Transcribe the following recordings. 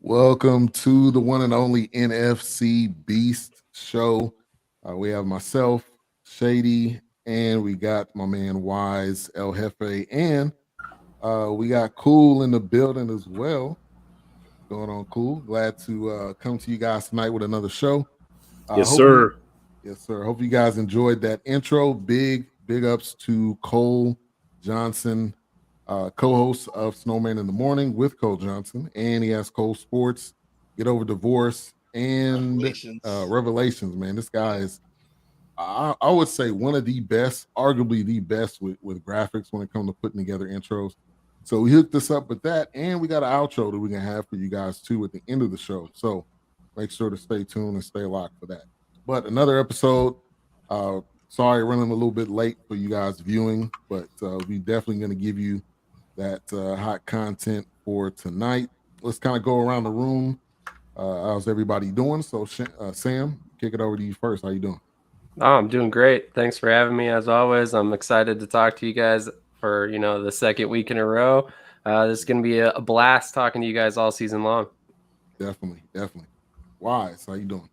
Welcome to the one and only NFC Beast show. We have myself, Shady, and we got my man Wise, El Jefe, and we got Cool in the building as well. Going on, Cool. Glad to come to you guys tonight with another show. Yes, Hope you, sir. yes, sir. Hope you guys enjoyed that intro. Big ups to Cole Johnson, co-host of Snowman in the Morning with Cole Johnson, and he has Cole Sports, Get Over Divorce, and Revelations. Revelations. Man, this guy is, I would say, one of the best, arguably the best with graphics when it comes to putting together intros. So we hooked this up with that, and we got an outro that we can have for you guys too at the end of the show. So make sure to stay tuned and stay locked for that. But another episode. Sorry, running a little bit late for you guys viewing, but we definitely going to give you that hot content for tonight. Let's kind of go around the room. How's everybody doing? So, Sam, kick it over to you first. How you doing? Oh, I'm doing great. Thanks for having me. As always, I'm excited to talk to you guys for the second week in a row. This is going to be a blast talking to you guys all season long. Definitely. Wise, how you doing?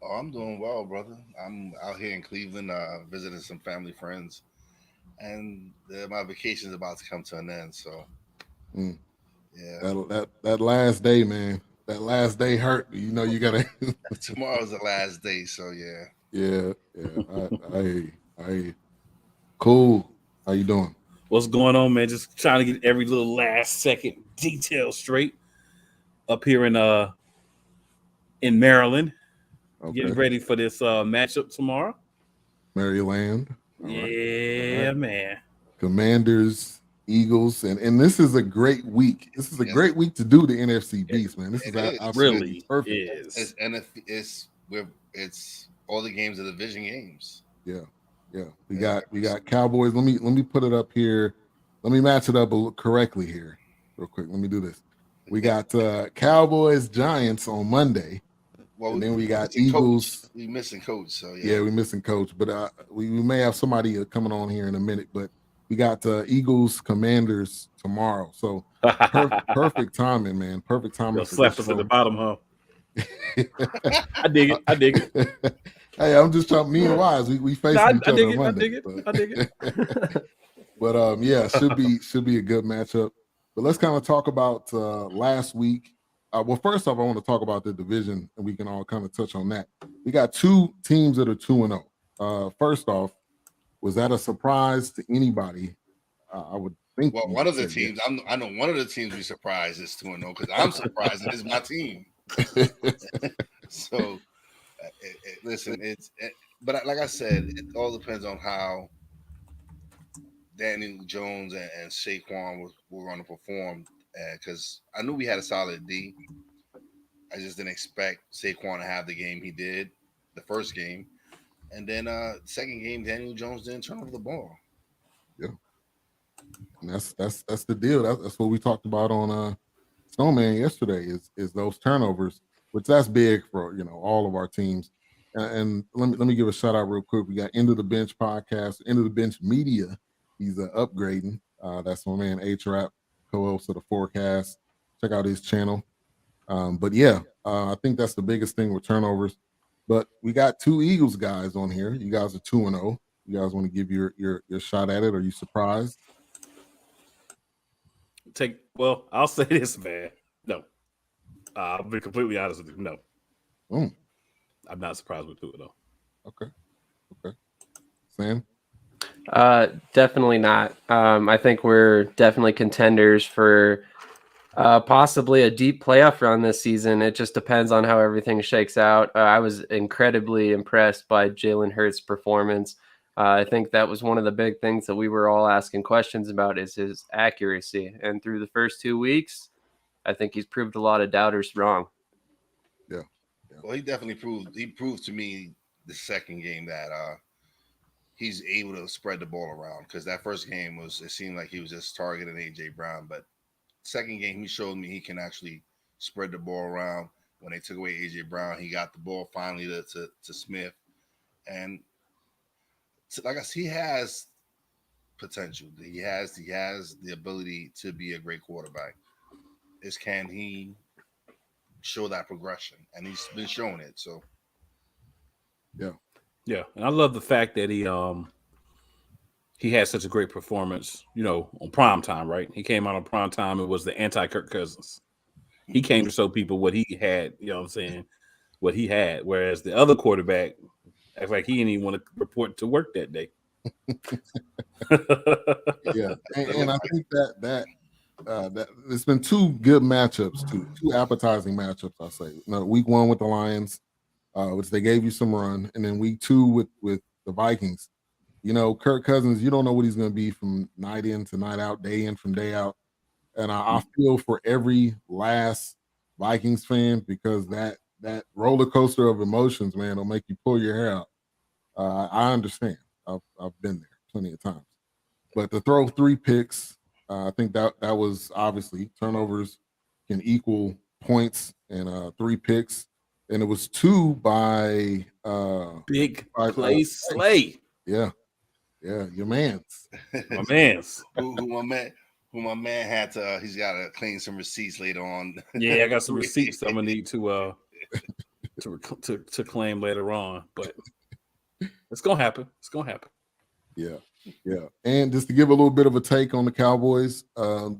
Oh, I'm doing well, brother. I'm out here in Cleveland, visiting some family friends, and my vacation's about to come to an end. So, yeah, that last day, man. That last day hurt. You gotta. tomorrow's the last day. So, yeah. Yeah. I cool. How you doing? What's going on, man? Just trying to get every little last second detail straight up here in Maryland. Okay. Getting ready for this matchup tomorrow. Maryland. Yeah, right. Man. Commanders, Eagles, and this is a great week. This is a great week to do the NFC Beast, man. This is absolutely perfect. It's all the games are division games. Yeah. We got Cowboys. Let me put it up here. Let me match it up correctly here, real quick. Let me do this. We got Cowboys, Giants on Monday. Well, and then we got Eagles. We missing coach, so yeah. Yeah, we missing coach, but we may have somebody coming on here in a minute. But we got Eagles, Commanders tomorrow, so perfect timing, man. Perfect timing. Slapped us at the bottom, huh? I dig it. Hey, I'm just trying. Me and Wise, we facing each other on Monday. I dig it. But yeah, should be a good matchup. But let's kind of talk about last week. Well, first off, I want to talk about the division, and we can all kind of touch on that. We got two teams that are 2-0. First off, was that a surprise to anybody? I would think. Well, one of the teams, yes. I know one of the teams we surprised is 2-0 because I'm surprised it is my team. So, listen, but like I said, it all depends on how Daniel Jones and Saquon were going to perform. Because I knew we had a solid D. I just didn't expect Saquon to have the game he did, the first game. And then second game, Daniel Jones didn't turn over the ball. Yeah. And that's the deal. That's what we talked about on Snowman yesterday is those turnovers, which that's big for all of our teams. And let me give a shout out real quick. We got Into the Bench podcast, Into the Bench Media. He's upgrading. That's my man H-Rap, co-host of the Forecast. Check out his channel. But yeah, I think that's the biggest thing with turnovers. But we got two Eagles guys on here. You guys are 2-0. You guys want to give your shot at it? Are you surprised? Well, I'll say this, man. No. I'll be completely honest with you. No. I'm not surprised with 2-0. Okay. Sam? Definitely not. I think we're definitely contenders for possibly a deep playoff run this season. It just depends on how everything shakes out. I was incredibly impressed by Jalen Hurts' performance. I think that was one of the big things that we were all asking questions about is his accuracy. And through the first 2 weeks, I think he's proved a lot of doubters wrong. Yeah. Well, he definitely proved to me the second game that he's able to spread the ball around, because that first game it seemed like he was just targeting AJ Brown, but second game he showed me he can actually spread the ball around. When they took away AJ Brown, he got the ball finally to Smith, and like I said, he has potential. He has the ability to be a great quarterback. Can he show that progression, and he's been showing it. So Yeah, and I love the fact that he had such a great performance, on prime time, right? He came out on prime time. It was the anti-Kirk Cousins. He came to show people what he had, you know what I'm saying, what he had. Whereas the other quarterback acts like he didn't even want to report to work that day. Yeah, and I think that there's been two good matchups, two appetizing matchups. I'll say, week 1 with the Lions, which they gave you some run, and then week 2 with the Vikings. Kirk Cousins, you don't know what he's going to be from night in to night out, day in from day out, and I feel for every last Vikings fan because that roller coaster of emotions, man, will make you pull your hair out. I understand. I've been there plenty of times, but to throw 3 picks. I think that was obviously turnovers can equal points and 3 picks, and it was 2 by Big play Slay. Yeah, your man's. My man's. who my man had to. He's got to claim some receipts later on. Yeah, I got some receipts I'm gonna need to claim later on, but it's gonna happen. It's gonna happen. Yeah. And just to give a little bit of a take on the Cowboys,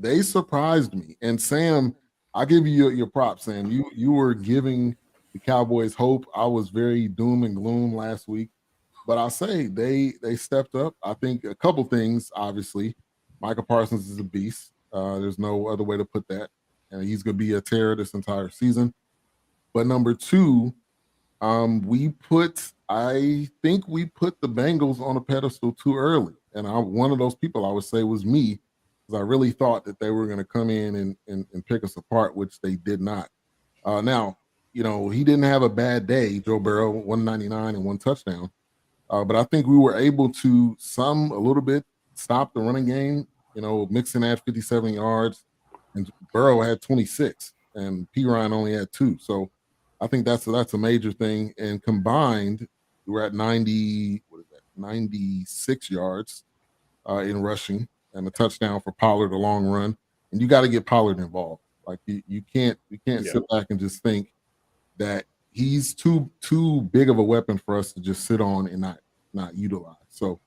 they surprised me. And Sam, I'll give you your props, Sam. You were giving the Cowboys hope. I was very doom and gloom last week, but I'll say they stepped up. I think a couple things. Obviously, Michael Parsons is a beast. There's no other way to put that, and he's going to be a terror this entire season. But number 2, I think we put the Bengals on a pedestal too early. And one of those people I would say was me, because I really thought that they were going to come in and pick us apart, which they did not. Now, he didn't have a bad day, Joe Burrow, 199 and 1 touchdown. But I think we were able to a little bit stop the running game. Mixon had 57 yards and Burrow had 26 and P. Ryan only had 2. So I think that's a major thing. And combined, we're at 96 yards in rushing and a touchdown for Pollard, a long run. And you got to get Pollard involved. Like you can't sit back and just think that he's too big of a weapon for us to just sit on and not utilize. So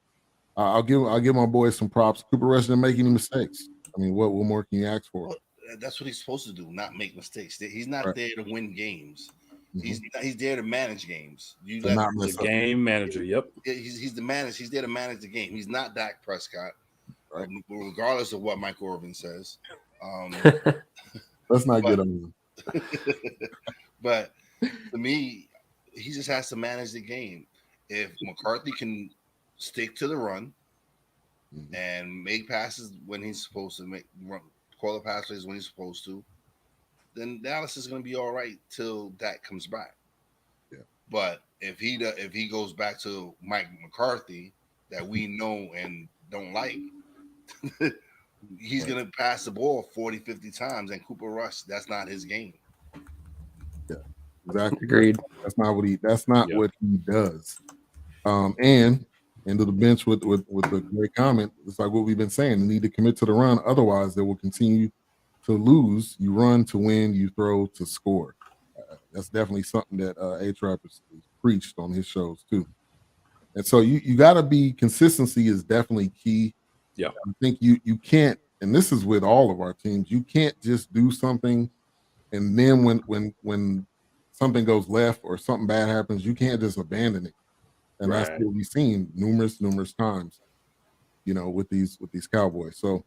I'll give my boys some props. Cooper Rush didn't make any mistakes. I mean, what more can you ask for? Well, that's what he's supposed to do, not make mistakes. He's not there to win games. Mm-hmm. He's there to manage games. The game manager. Yep. He's the manager. He's there to manage the game. He's not Dak Prescott, right? Regardless of what Mike Orvin says. Let's not get him. But to me, he just has to manage the game. If McCarthy can stick to the run and make passes when he's supposed to call the pass plays when he's supposed to, then Dallas is going to be all right till Dak comes back. Yeah. But if he goes back to Mike McCarthy that we know and don't like, he's going to pass the ball 40, 50 times, and Cooper Rush, that's not his game. Yeah, exactly. Agreed. That's not what he does. And into the bench with the great comment, it's like what we've been saying. You need to commit to the run, otherwise they will continue to lose. You run to win, you throw to score. That's definitely something that A-Trap has preached on his shows too. And so you got to be, consistency is definitely key. Yeah, I think you can't, and this is with all of our teams, you can't just do something and then when something goes left or something bad happens, you can't just abandon it. And right. That's what we've seen numerous times, with these Cowboys. So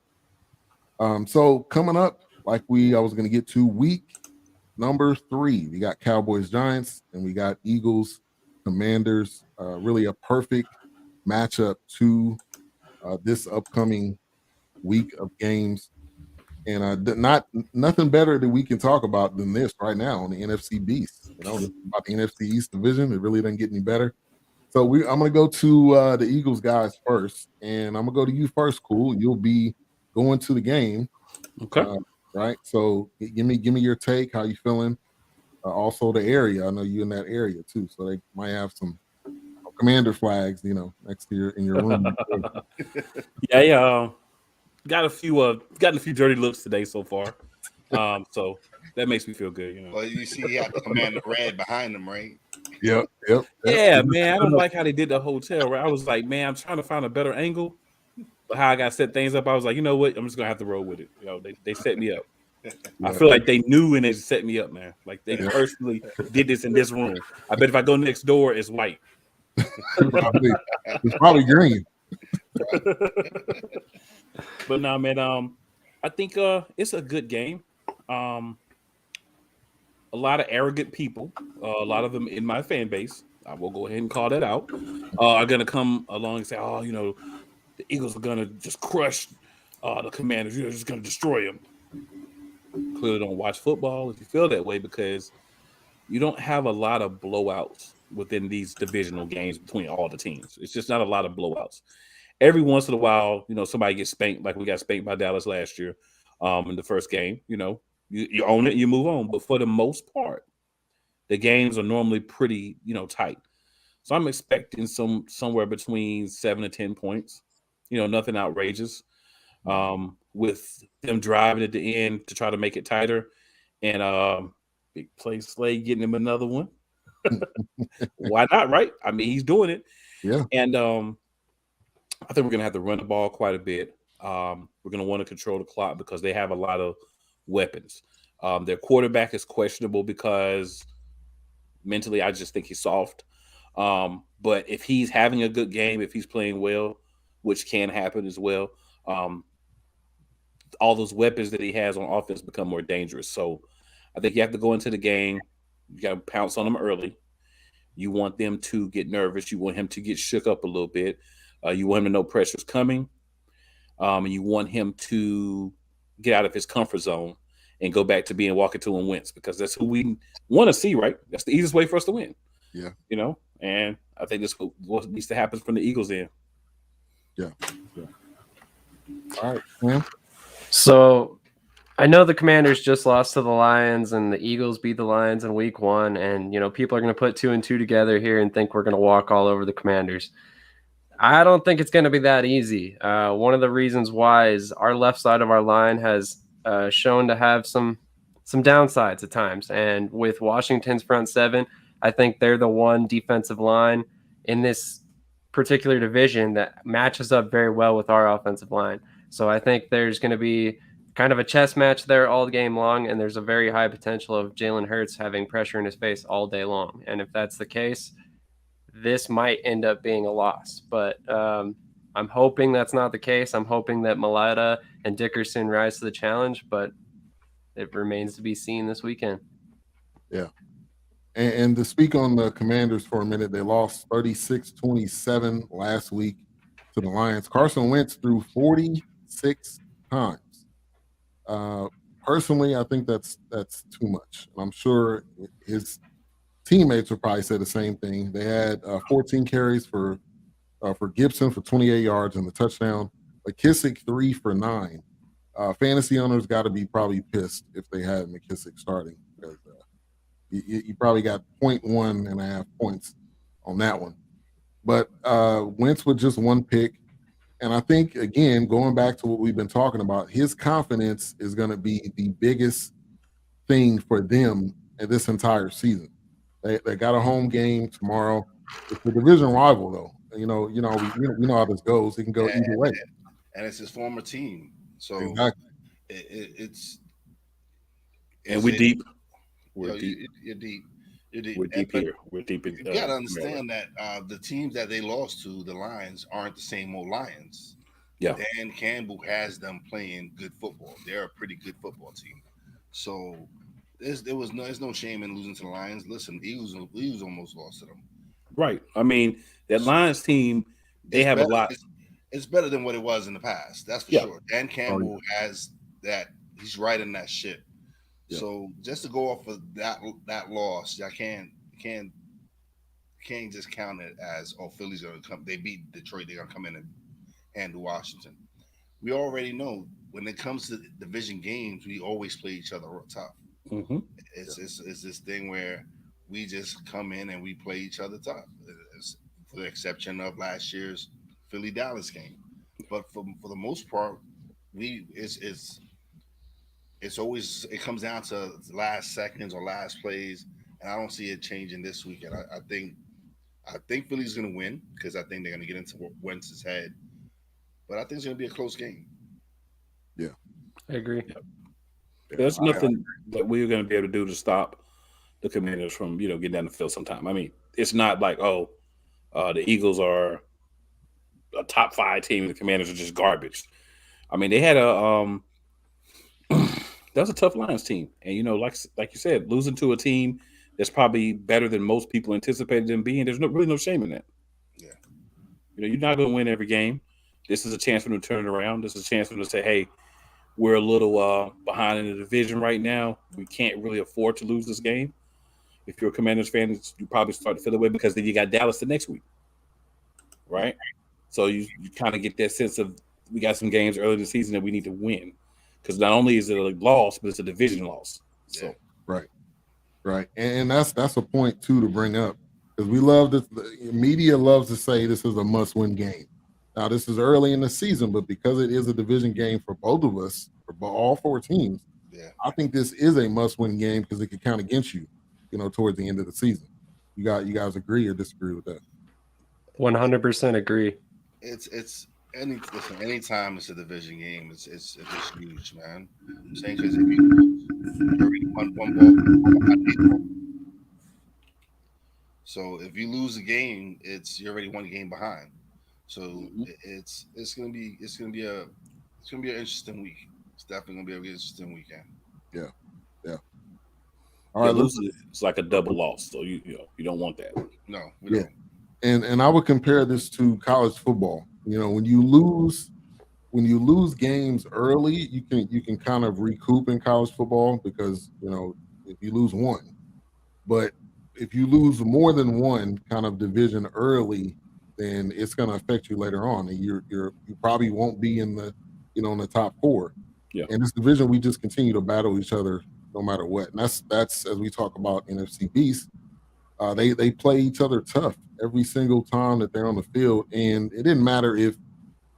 coming up, like I was going to get to week number 3, we got Cowboys Giants and we got Eagles Commanders. Really a perfect matchup to this upcoming week of games. And nothing better that we can talk about than this right now on the NFC Beast. About the NFC East division, it really doesn't get any better. So I'm going to go to the Eagles guys first, and I'm going to go to you first, Cool. You'll be going to the game. Okay. Right? So give me your take, how you feeling. Also the area. I know you in that area too, so they might have some commander flags, next to in your room. Yeah. Got a few dirty looks today so far. So that makes me feel good, you know. Well, you see, he had the Commander Red behind him, right? Yep. Yeah, man. I don't like how they did the hotel. Right? I was like, man, I'm trying to find a better angle. But how I got set things up, I was like, you know what? I'm just gonna have to roll with it. You know, they set me up. I feel like they knew and they set me up, man. Like they personally did this in this room. I bet if I go next door, it's white. It's probably green. But no, man. I think it's a good game. A lot of arrogant people, a lot of them in my fan base, I will go ahead and call that out, are going to come along and say, oh, you know, the Eagles are going to just crush the Commanders. You're just going to destroy them. Clearly don't watch football if you feel that way, because you don't have a lot of blowouts within these divisional games between all the teams. It's just not a lot of blowouts. Every once in a while, you know, somebody gets spanked, like we got spanked by Dallas last year in the first game. You know, you own it, you move on. But for the most part, the games are normally pretty, you know, tight. So I'm expecting somewhere between 7 to 10 points. You know, nothing outrageous. With them driving at the end to try to make it tighter, and big play Slade getting him another one. Why not, right? I mean, he's doing it. Yeah. And I think we're going to have to run the ball quite a bit. We're going to want to control the clock because they have a lot of weapons. Their quarterback is questionable because mentally I just think he's soft. But if he's having a good game, if he's playing well, which can happen as well, all those weapons that he has on offense become more dangerous. So I think you have to go into the game. You got to pounce on them early. You want them to get nervous. You want him to get shook up a little bit. You want him to know pressure's coming. And you want him to get out of his comfort zone and go back to being walking to and wins, because that's who we want to see, right? That's the easiest way for us to win. Yeah. You know, and I think this what needs to happen from the Eagles end. Yeah. All right, man. So I know the Commanders just lost to the Lions and the Eagles beat the Lions in week 1. And, you know, people are going to put 2 and 2 together here and think we're going to walk all over the Commanders. I don't think it's going to be that easy. One of the reasons why is our left side of our line has shown to have some downsides at times. And with Washington's front 7, I think they're the one defensive line in this particular division that matches up very well with our offensive line. So I think there's going to be kind of a chess match there all game long, and there's a very high potential of Jalen Hurts having pressure in his face all day long. And if that's the case, this might end up being a loss. But I'm hoping that's not the case. I'm hoping that Malata and Dickerson rise to the challenge, but it remains to be seen this weekend. Yeah. And to speak on the Commanders for a minute, they lost 36-27 last week to the Lions. Carson Wentz threw 46 times. Personally, I think that's too much. I'm sure his teammates would probably say the same thing. They had 14 carries for Gibson for 28 yards and the touchdown. McKissick 3 for 9. Fantasy owners got to be probably pissed if they had McKissick starting, because you probably got 0.1 points on that one. But Wentz with just 1 pick. And I think, again, going back to what we've been talking about, his confidence is going to be the biggest thing for them in this entire season. They got a home game tomorrow. It's a division rival, though. We know how this goes. It can go either way. And it's his former team. So exactly. It's and we're deep. We're deep. You're deep. We're deep here. We're deep in. You gotta understand that the teams that they lost to, the Lions, aren't the same old Lions. Yeah. Dan Campbell has them playing good football. They're a pretty good football team. So there's no shame in losing to the Lions. Listen, Eagles almost lost to them. Right. I mean, that Lions team, they have a lot. It's better than what it was in the past. That's for sure. Dan Campbell has that. He's riding that ship. Yeah. So just to go off of that loss, I can't just count it as, oh, Philly's gonna come. They beat Detroit. They're gonna come in and handle Washington. We already know when it comes to division games, we always play each other tough. Mm-hmm. It's this thing where we just come in and we play each other tough, for the exception of last year's Philly Dallas game. But for the most part, it comes down to last seconds or last plays, and I don't see it changing this weekend. I think Philly's going to win because I think they're going to get into Wentz's head, but I think it's going to be a close game. Yeah, I agree. There's nothing that we're going to be able to do to stop the Commanders from getting down the field sometime. I mean, it's not like the Eagles are a top 5 team and the Commanders are just garbage. I mean, they had that was a tough Lions team, and like you said, losing to a team that's probably better than most people anticipated them being. There's really no shame in that. Yeah, you're not going to win every game. This is a chance for them to turn it around. This is a chance for them to say, "Hey, we're a little behind in the division right now. We can't really afford to lose this game." If you're a Commanders fan, you probably start to feel the way because then you got Dallas the next week, right? So you kind of get that sense of we got some games early in the season that we need to win because not only is it a loss, but it's a division loss. So right, and that's a point too to bring up because we love this. The media loves to say this is a must-win game. Now this is early in the season, but because it is a division game for both of us, for all 4 teams, I think this is a must-win game because it could count against you. Towards the end of the season. You guys agree or disagree with that? 100% agree. Anytime it's a division game, it's just huge, man. I'm saying because if you already won one ball, so if you lose a game, you're already 1 game behind. So it's gonna be an interesting week. It's definitely gonna be an interesting weekend. Yeah. All right, losing it's like a double loss, so you don't want that. No, we don't. And I would compare this to college football. When you lose games early, you can kind of recoup in college football because if you lose one, but if you lose more than one kind of division early, then it's going to affect you later on, and you probably won't be in the in the top 4. Yeah. In this division, we just continue to battle each other no matter what, and that's as we talk about NFC Beast. They play each other tough every single time that they're on the field, and it didn't matter if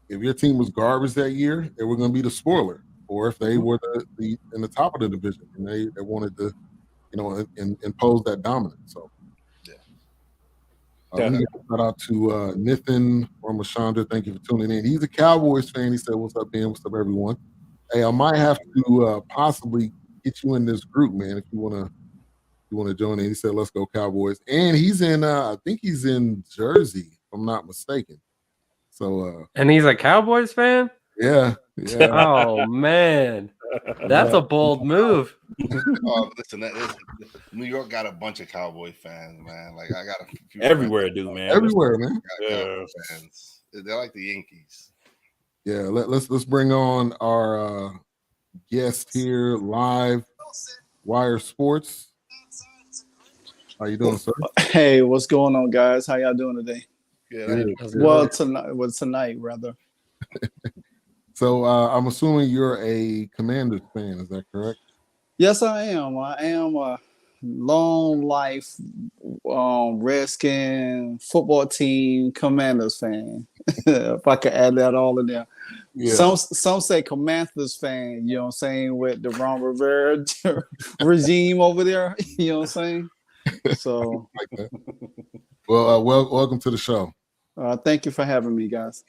your team was garbage that year, they were going to be the spoiler, or if they were the in the top of the division and they wanted to impose that dominance. So let me give a shout out to Nathan or Mashandra. Thank you for tuning in. He's a Cowboys fan. He said, "What's up, Ben? What's up, everyone? Hey, I might have to possibly get you in this group, man, if you want to join in." He said, "Let's go Cowboys." And he's in I think he's in Jersey, if I'm not mistaken. So and he's a Cowboys fan? Yeah. Oh man. That's a bold move. Listen, New York got a bunch of Cowboy fans, man. Like I got a few everywhere, friends. dude, man. Everywhere, man. Fans. They're like the Yankees. Yeah, let's bring on our guest here live, Wire Sports. How you doing, sir? Hey, what's going on, guys? How y'all doing today? Good. Well, tonight rather. So I'm assuming you're a Commanders fan. Is that correct? Yes, I am. I am a long life Redskin football team Commanders fan. If I could add that all in there. Yeah. Some say Commanders fan, you know what I'm saying, with the Ron Rivera regime over there, you know what I'm saying? So like that. Well, welcome to the show. Thank you for having me, guys.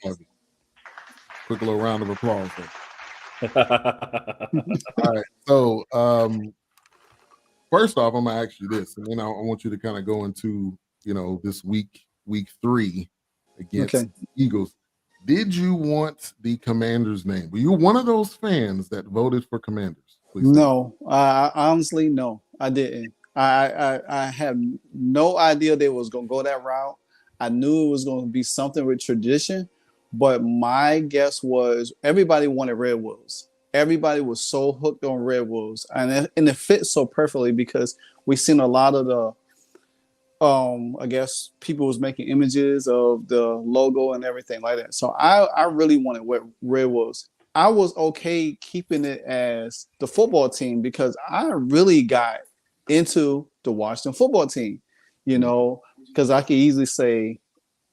Quick little round of applause. All right. So first off, I'm gonna ask you this, and then I want you to kind of go into this week 3 against the Eagles. Did you want the Commanders name? Were you one of those fans that voted for Commanders? No, honestly, no, I didn't. I had no idea they was gonna go that route. I knew it was gonna be something with tradition, but my guess was everybody wanted Red Wolves. Everybody was so hooked on Red Wolves, and it fits so perfectly because we've seen a lot of the I guess people was making images of the logo and everything like that. So I really wanted Red Wolves. I was okay keeping it as the football team because I really got into the Washington football team, because I could easily say,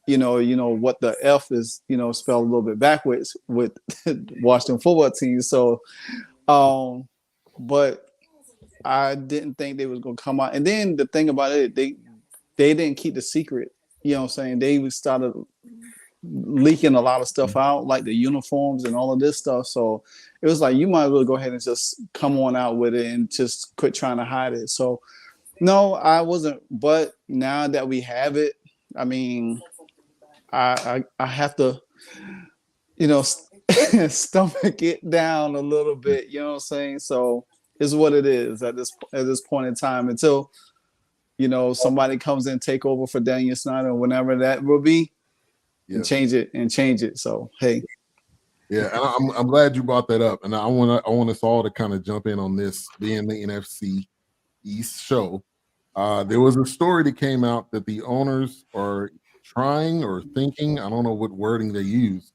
what the F is, spelled a little bit backwards with Washington football team. So but I didn't think they was gonna come out. And then the thing about it, they didn't keep the secret. You know what I'm saying? They started leaking a lot of stuff out, like the uniforms and all of this stuff. So it was like you might as well go ahead and just come on out with it and just quit trying to hide it. So no, I wasn't. But now that we have it, I mean, I have to, you know, stomach it down a little bit. You know what I'm saying? So it's what it is at this point in time until somebody comes in, take over for Daniel Snyder, whenever that will be, and change it. So hey, yeah, and I'm glad you brought that up, and I want us all to kind of jump in on this, being the NFC East show. There was a story that came out that the owners are trying or thinking, I don't know what wording they use,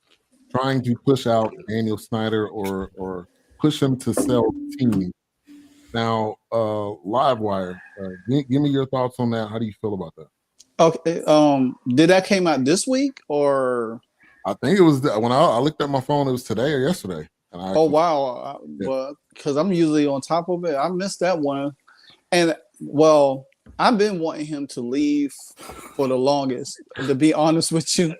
trying to push out Daniel Snyder or push him to sell the team. Now, Livewire, give me your thoughts on that. How do you feel about that? okay. Did that came out this week or? I think it was when I looked at my phone. It was today or yesterday. And wow! Well, because I'm usually on top of it, I missed that one. And well, I've been wanting him to leave for the longest. To be honest with you,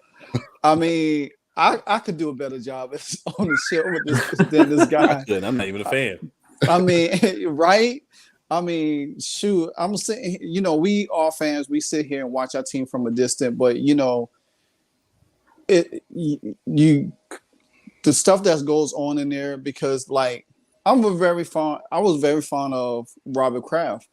I mean, I could do a better job on the show with this than this guy. I'm not even a fan. I mean, right? I mean, shoot, I'm sitting. We all fans. We sit here and watch our team from a distance, but the stuff that goes on in there, because like I was very fond of Robert Kraft,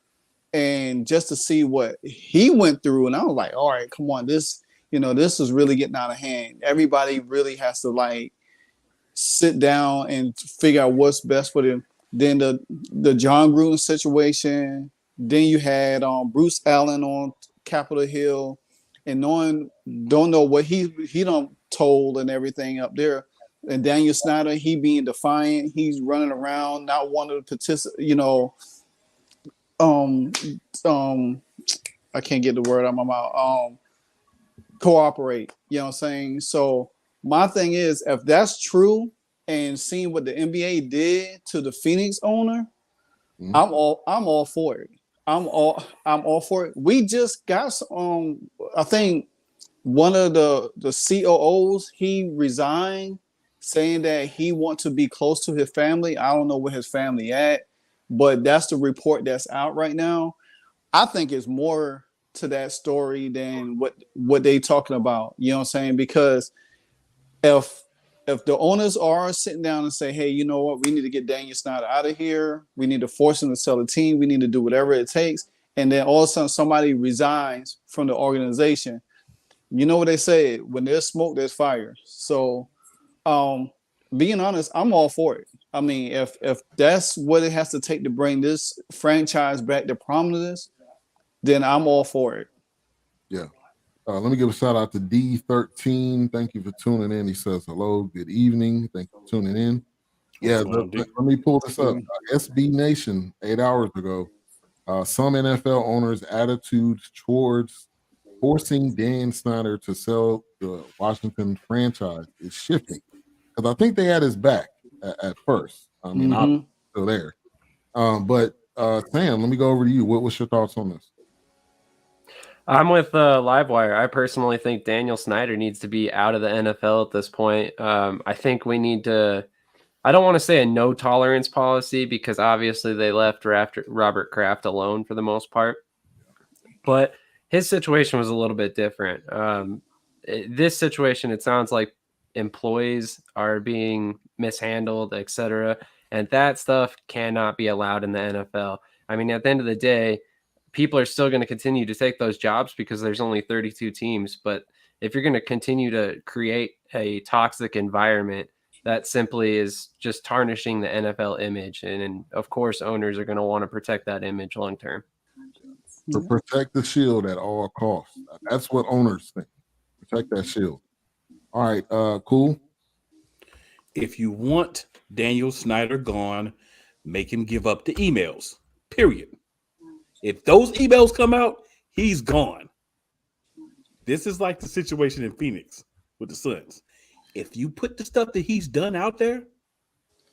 and just to see what he went through, and I was like, all right, come on, this is really getting out of hand. Everybody really has to like sit down and figure out what's best for them. Then the John Gruden situation. Then you had Bruce Allen on Capitol Hill, and don't know what he done told and everything up there. And Daniel Snyder, he being defiant, he's running around, not wanting to participate. I can't get the word out of my mouth. Cooperate. You know what I'm saying? So my thing is, if that's true, and seeing what the NBA did to the Phoenix owner, I'm all for it. I'm all for it. We just got I think one of the COOs, he resigned, saying that he wants to be close to his family. I don't know where his family at, but that's the report that's out right now. I think it's more to that story than what they talking about. You know what I'm saying? Because if the owners are sitting down and say, hey, you know what, we need to get Daniel Snyder out of here. We need to force him to sell the team. We need to do whatever it takes. And then all of a sudden somebody resigns from the organization. You know what they say? When there's smoke, there's fire. So being honest, I'm all for it. I mean, if that's what it has to take to bring this franchise back to prominence, then I'm all for it. Yeah. Let me give a shout out to D13. Thank you for tuning in. He says hello, good evening. Thank you for tuning in. Yeah, let me pull this up. SB Nation, 8 hours ago. Some NFL owners' attitudes towards forcing Dan Snyder to sell the Washington franchise is shifting. Because I think they had his back at first. I mean, I'm still there. But Sam, let me go over to you. What's your thoughts on this? I'm with Livewire. I personally think Daniel Snyder needs to be out of the NFL at this point. I think we need to, I don't want to say a no tolerance policy, because obviously they left Robert Kraft alone for the most part. But his situation was a little bit different. This situation, it sounds like employees are being mishandled, etc. And that stuff cannot be allowed in the NFL. I mean, at the end of the day, people are still going to continue to take those jobs because there's only 32 teams. But if you're going to continue to create a toxic environment, that simply is just tarnishing the NFL image. And of course, owners are going to want to protect that image long term. To protect the shield at all costs. That's what owners think. Protect that shield. All right, cool. If you want Daniel Snyder gone, make him give up the emails, period. If those emails come out, he's gone. This is like the situation in Phoenix with the Suns. If you put the stuff that he's done out there,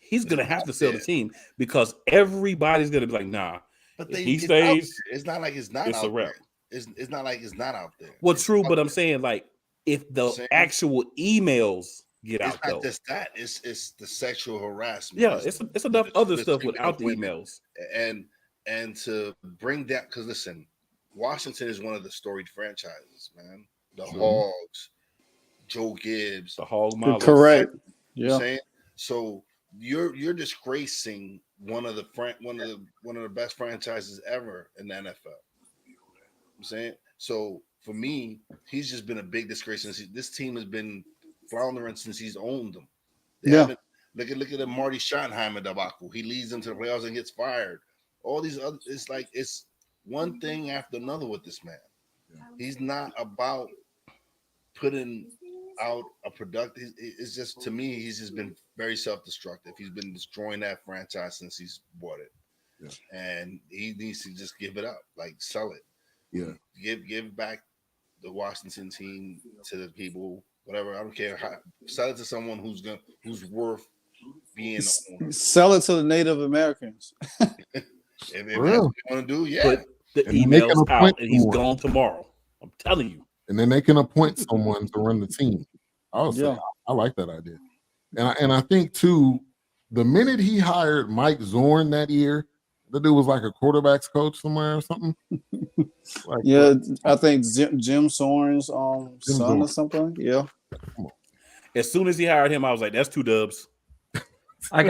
he's gonna have to sell the team because everybody's gonna be like, nah. But If he it's stays, out there. It's not like it's not it's a out wrap. there. It's not like it's not out there. Well, It's true, out but I'm there. saying like if the Saying- actual emails get It's out not though, just that. It's the sexual harassment. yeah, it's enough other stuff treatment without of the women. emails. And to bring that, because listen, Washington is one of the storied franchises, man. The Hogs, Joe Gibbs, The Hog Mollies. Correct. You know what I'm Yeah. saying? So you're disgracing one of the best franchises ever in the NFL. I'm saying, so for me, he's just been a big disgrace since this team has been floundering since he's owned them. They Yeah. haven't- Look at the Marty Schottenheimer debacle. He leads them to the playoffs and gets fired. All these other, it's like it's one thing after another with this man. He's not about putting out a product. It's just, to me, he's just been very self-destructive. He's been destroying that franchise since he's bought it. Yeah. And he needs to just give it up, like sell it. Yeah. Give back the Washington team to the people, whatever. I don't care how. Sell it to someone who's worth being the owner. Sell it to the Native Americans. If that's For what real. you want to do, yeah. Put the And then they can emails appoint out, and he's someone. gone tomorrow. I'm telling you. And then they can appoint someone to run the team. I would say Yeah. I like that idea. And I think too, the minute he hired Mike Zorn that year, the dude was like a quarterbacks coach somewhere or something. Like, Yeah, I think Jim Soren's son Zorn. or something. Yeah. As soon as he hired him, I was like, "That's 2 dubs." I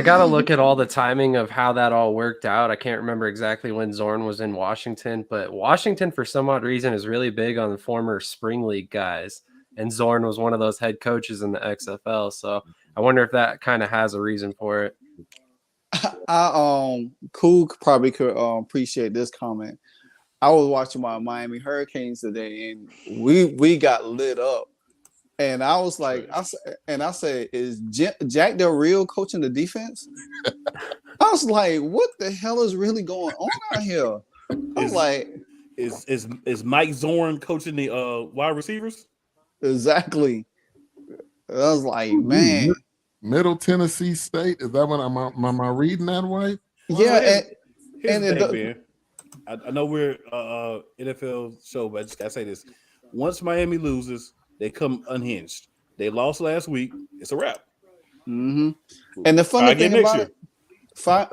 gotta look at all the timing of how that all worked out. I can't remember exactly when Zorn was in Washington, but Washington, for some odd reason, is really big on the former spring league guys, and Zorn was one of those head coaches in the XFL. So I wonder if that kind of has a reason for it. Cool probably could appreciate this comment. I was watching my Miami Hurricanes today, and we got lit up. And I was like, I said, is Jack Del Rio coaching the defense? I was like, what the hell is really going on out here? I was like, Is Mike Zorn coaching the wide receivers? exactly. I was like, man, Middle Tennessee State. Is that what am I reading that right? yeah. Here's And the it thing, do- man. I know we're NFL show, but I just gotta say this: once Miami loses, they come unhinged. They lost last week. It's a wrap. Mm-hmm. And the Try again next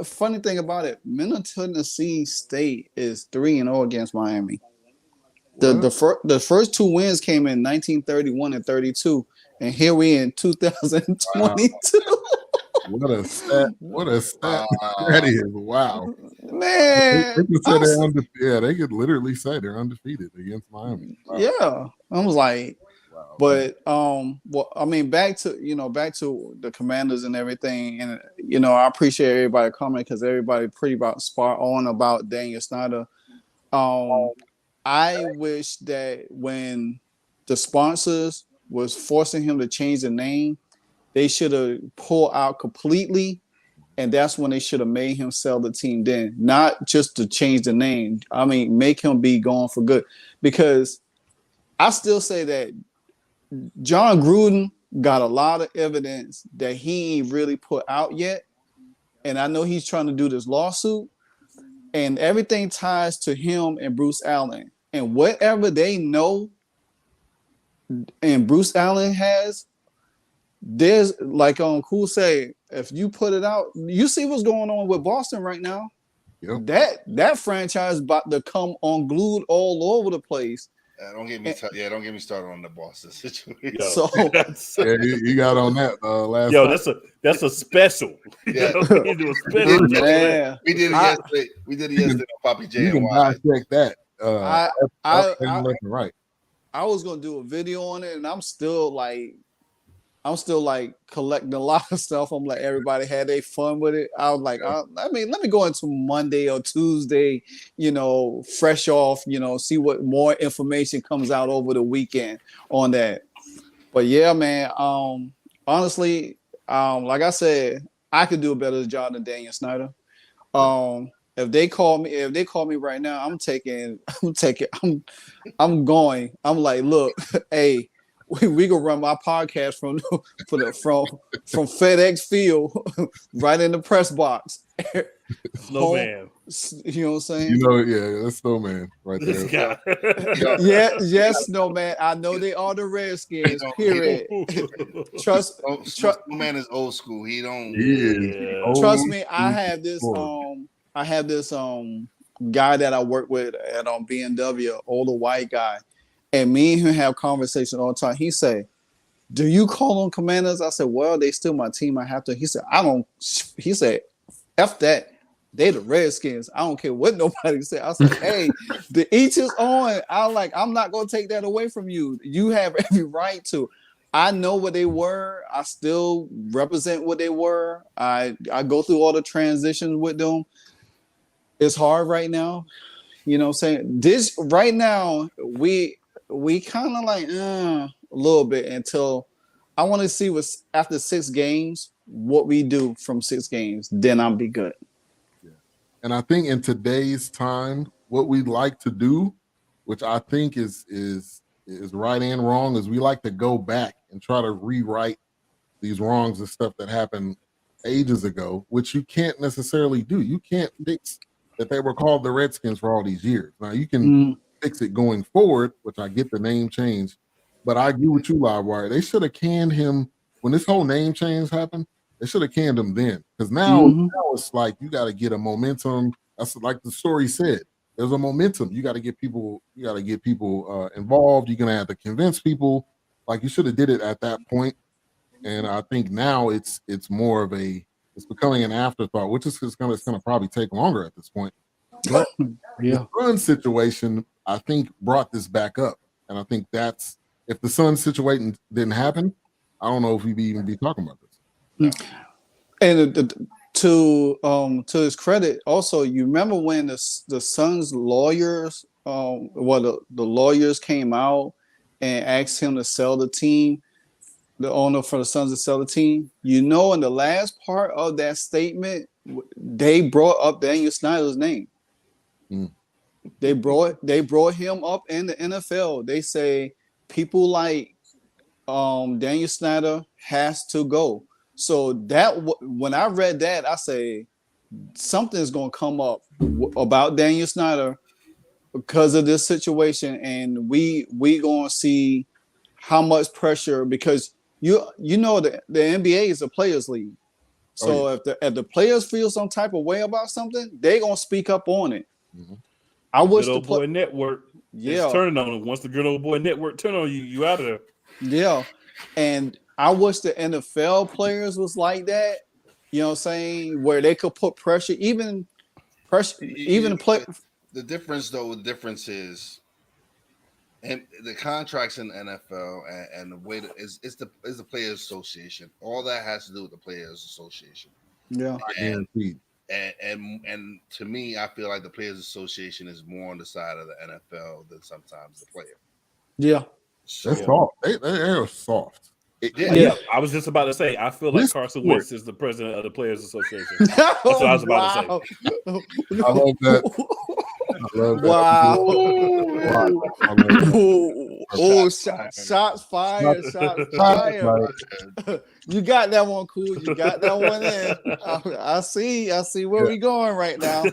funny thing about it, Middle Tennessee State is 3-0 against Miami. The first 2 wins came in 1931 and 32, and here we in 2022. What a stat! What a stat that is! Wow, Man, they could say they're undefeated. Yeah, they could literally say they're undefeated against Miami. Wow. yeah, I was like, Wow. but well, I mean, back to the Commanders and everything, and I appreciate everybody coming because everybody pretty about spot on about Daniel Snyder. I wish that when the sponsors was forcing him to change the name, they should have pulled out completely, and that's when they should have made him sell the team then, not just to change the name. I mean, make him be gone for good, because I still say that John Gruden got a lot of evidence that he ain't really put out yet, and I know he's trying to do this lawsuit, and everything ties to him and Bruce Allen, and whatever they know and Bruce Allen has, there's like Cool say, if you put it out, you see what's going on with Boston right now. Yep. That franchise about to come unglued all over the place. Don't get me started on the Boston situation. So Yeah, you got on that last. Yo, time. that's a special. Yeah. We do a special. man, We did it yesterday. We did it yesterday on Poppy J You and can Y. dissect that. I Left and right. I was gonna do a video on it, and I'm still like collecting a lot of stuff. I'm like, everybody had their fun with it. I was like, let me go into Monday or Tuesday, fresh off, see what more information comes out over the weekend on that. But yeah, man, honestly, like I said, I could do a better job than Daniel Snyder. If they call me right now, I'm going. I'm like, look, hey, we can run my podcast from FedEx Field right in the press box. Snowman. You know what I'm saying? You know, yeah, that's Snowman right This there. guy. Yes, Snowman. I know they are the Redskins. Period. Trust Snowman is old school. He don't. Yeah. Trust me. I have this guy that I work with at BMW, older white guy, and me and him have conversation all the time. He say, "Do you call them Commanders?" I said, "Well, they still my team. I have to." He said, "I don't." He said, "F that. They the Redskins. I don't care what nobody said." I said, "Hey, the each is on." I'm not gonna take that away from you. You have every right to. I know what they were. I still represent what they were. I go through all the transitions with them. It's hard right now. You know what I'm saying? This right now, we kind of like a little bit until I want to see what's after 6 games, what we do from 6 games. Then I'll be good. And I think in today's time, what we like to do, which I think is right and wrong, is we like to go back and try to rewrite these wrongs and stuff that happened ages ago, which you can't necessarily do. You can't fix that they were called the Redskins for all these years. Now you can fix it going forward, which I get the name change, but I agree with you, Livewire. They should have canned him when this whole name change happened. They should have canned him then, because now it's like you got to get a momentum. That's like the story said. There's a momentum. You got to get people. You got to get people involved. You're gonna have to convince people. Like you should have did it at that point. And I think now it's more of it's becoming an afterthought, which is gonna probably take longer at this point. But the Sun situation, I think, brought this back up, and I think that's if the Sun situation didn't happen, I don't know if we'd even be talking about this. And to his credit, also, you remember when the Suns lawyers, the lawyers came out and asked him to sell the team, the owner for the Suns to sell the team. You know, in the last part of that statement, they brought up Daniel Snyder's name. They brought him up in the NFL. They say people like Daniel Snyder has to go. So that when I read that, I say something's going to come up about Daniel Snyder because of this situation, and we going to see how much pressure, because you know the NBA is a players' league. So if the players feel some type of way about something, they're going to speak up on it. I wish the boy network is turning on them. Once the good old boy network turn on you, you out of there. Yeah, and I wish the NFL players was like that. You know what I'm saying? Where they could put pressure, even play. The difference is, and the contracts in the NFL and the way that is the Players Association. All that has to do with the Players Association. Yeah, guaranteed. And to me, I feel like the Players Association is more on the side of the NFL than sometimes the player. Yeah, so, they're soft. They're soft. Yeah, I was just about to say. I feel like Carson Wentz is the president of the Players Association. That's what I was about to say. I love that. Wow! Oh, shots fired! Shots fired! You got that one, cool. You got that one in. I see where we going right now.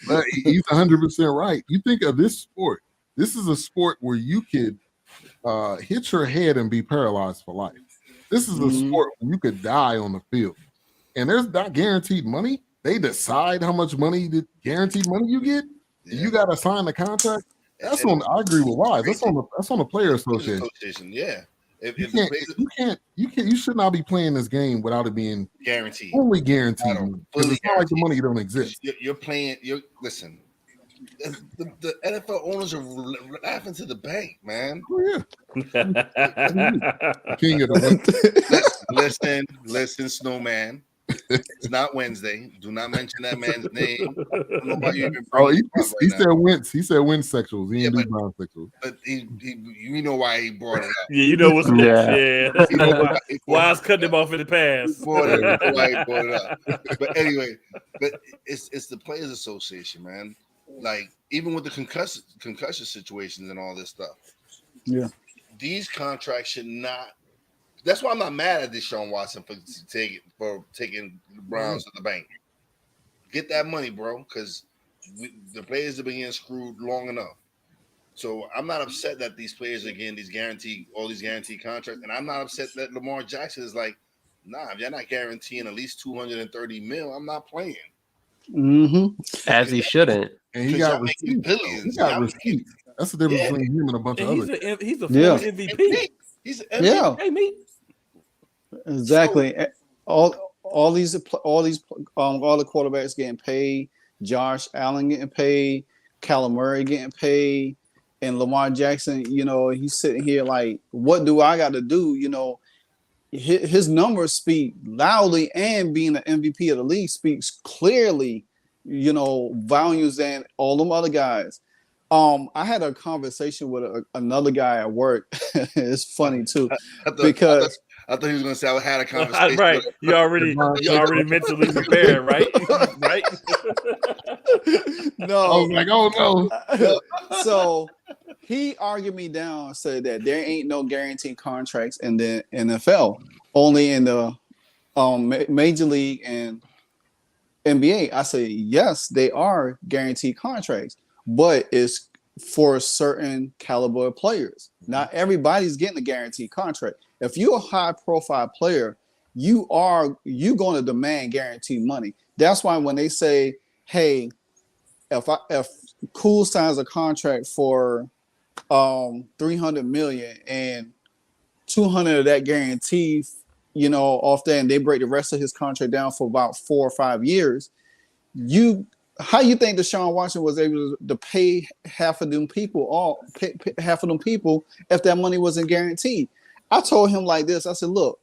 but he's 100% right. You think of this sport. This is a sport where you could hit your head and be paralyzed for life. This is a sport where you could die on the field, and there's not guaranteed money. They decide how much money, the guaranteed money you get. Yeah. You got to sign the contract. That's on. I agree with Wise. That's on the Player Association. Yeah. You should not be playing this game without it being guaranteed. Only guaranteed. Because it's not like the money don't exist. You're playing. Listen. The NFL owners are laughing to the bank, man. Oh, yeah. King of the listen, Snowman. It's not Wednesday. Do not mention that man's name. He said Wentz. He said Wentz sexuals. He didn't do bisexuals. But you know why he brought it up. Yeah, you know what's going on. Yeah. Why I cut him off in the past. Why he brought it up. But anyway, it's the Players Association, man. Like, even with the concussion situations and all this stuff. Yeah. these contracts should not. That's why I'm not mad at Deshaun Watson for taking the Browns to the bank. Get that money, bro, because the players have been getting screwed long enough. So I'm not upset that these players are getting all these guaranteed contracts, and I'm not upset that Lamar Jackson is like, nah, if you're not guaranteeing at least $230 million, I'm not playing. As he shouldn't. And he got receipts. He got receipts. That's the difference between him and a bunch of others. He's a former MVP. He's an MVP. Hey, me. Exactly. All the quarterbacks getting paid. Josh Allen getting paid. Kyler Murray getting paid. And Lamar Jackson, he's sitting here like, what do I got to do? His numbers speak loudly, and being an MVP of the league speaks clearly, volumes than all them other guys. I had a conversation with another guy at work. It's funny too, because I thought he was going to say I had a conversation. Right, you already mentally prepared, right? Right. No, I was like, oh no. So he argued me down and said that there ain't no guaranteed contracts in the NFL, only in the Major League and NBA. I say yes, they are guaranteed contracts, but it's for certain caliber of players. Not everybody's getting a guaranteed contract. If you're a high-profile player, you going to demand guaranteed money. That's why when they say, "Hey, if Cool signs a contract for $300 million and 200 of that guaranteed, off that, and they break the rest of his contract down for about 4 or 5 years, how you think Deshaun Watson was able to pay half of them people if that money wasn't guaranteed? I told him like this. I said, look,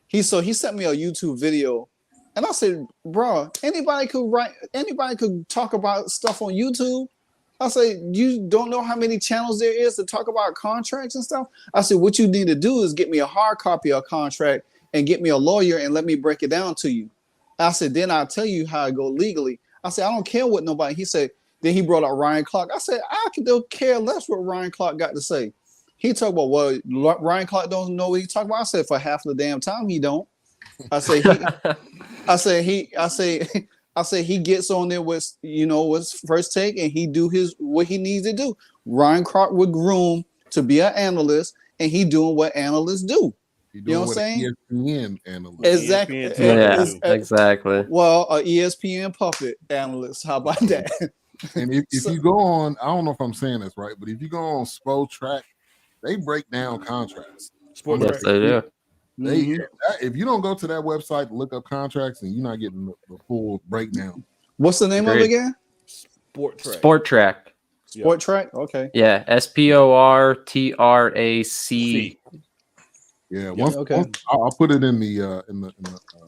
he sent me a YouTube video, and I said, bro, anybody could talk about stuff on YouTube. I said, you don't know how many channels there is to talk about contracts and stuff. I said, what you need to do is get me a hard copy of a contract and get me a lawyer and let me break it down to you. I said, then I'll tell you how I go legally. I said, I don't care what nobody. He said, then he brought up Ryan Clark. I said, I don't care less what Ryan Clark got to say. He talked about, well, Ryan Clark don't know what he's talking about. I said, for half of the damn time he don't. I say he gets on there with with First Take, and he do what he needs to do. Ryan Clark would groom to be an analyst, and he doing what analysts do. You know what I'm saying? ESPN analyst. Exactly. Exactly. Well, an ESPN puppet analyst. How about that? And if you go on, I don't know if I'm saying this right, but if you go on Spotrac, they break down contracts. Yes, they do. If you don't go to that website to look up contracts, and you're not getting the full breakdown. What's the name of it again? Sportrac. Sportrac. Okay. Yeah, SPORTRAC. Yeah. Okay. I'll put it in the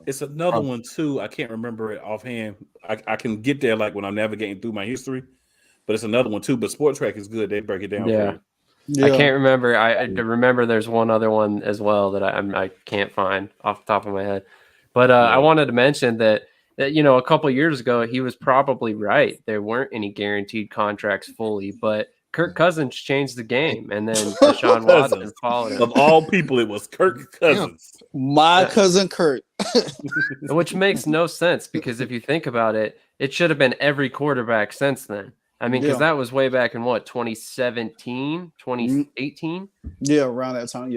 It's another one too. I can't remember it offhand. I can get there like when I'm navigating through my history, but it's another one too. But Sportrac is good. They break it down. Yeah. For you. Yeah. I can't remember. I remember there's one other one as well that I can't find off the top of my head. But I wanted to mention that a couple of years ago he was probably right. There weren't any guaranteed contracts fully, but Kirk Cousins changed the game, and then Deshaun Watson followed him. Of all people, it was Kirk Cousins. My cousin Kurt. Which makes no sense, because if you think about it, it should have been every quarterback since then. I mean, because that was way back in 2017, 2018? Yeah, around that time,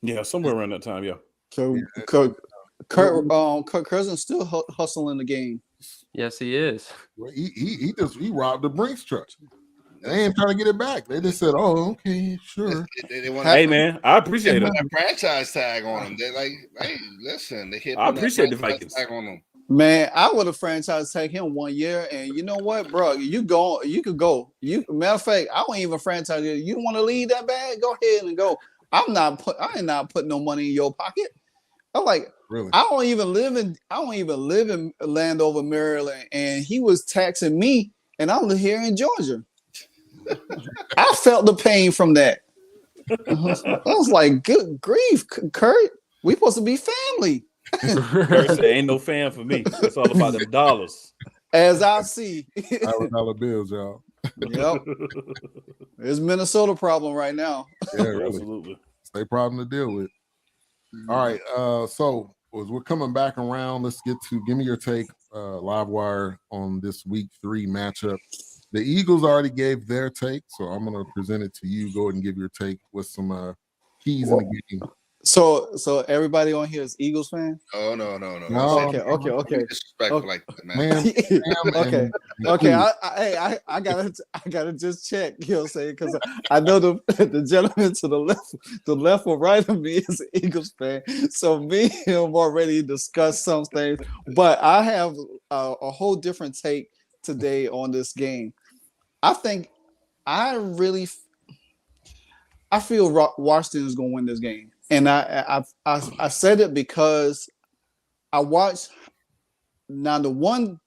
Yeah, somewhere around that time, So Kirk Cousins still hustling the game. Yes, he is. he robbed the Brinks truck. They ain't trying to get it back. They just said, "Oh, okay, sure." They want hey, man, I appreciate it. A franchise tag on them. They're like, hey, listen, they hit. I appreciate the Vikings tag on them. Man, I would have franchise tag him 1 year, and you know what, bro? You could go. Matter of fact, I won't even franchise you. You want to leave that bag? Go ahead and go. I ain't not putting no money in your pocket. I'm like, really? I don't even live in Landover, Maryland, and he was taxing me, and I live here in Georgia. I felt the pain from that. I was like, good grief, Kurt. We supposed to be family. Kurt said, ain't no fan for me. It's all about them dollars. As I see. $1 bills, y'all. Yep. It's Minnesota problem right now. Yeah, really. Absolutely. It's their problem to deal with. All right. So as we're coming back around, let's get to give me your take, live wire, on this week 3 matchup. The Eagles already gave their take, so I'm gonna present it to you. Go ahead and give your take with some keys in the game. So everybody on here is Eagles fan? Oh no. Okay. Disrespectful Okay. like that, man. Man, Okay. I gotta just check, you know what I'm saying? Because I know the gentleman to the left or right of me is an Eagles fan. So me and him already discussed some things, but I have a whole different take today on this game. I think I feel Washington is gonna win this game. And I said it because I watched. Now the one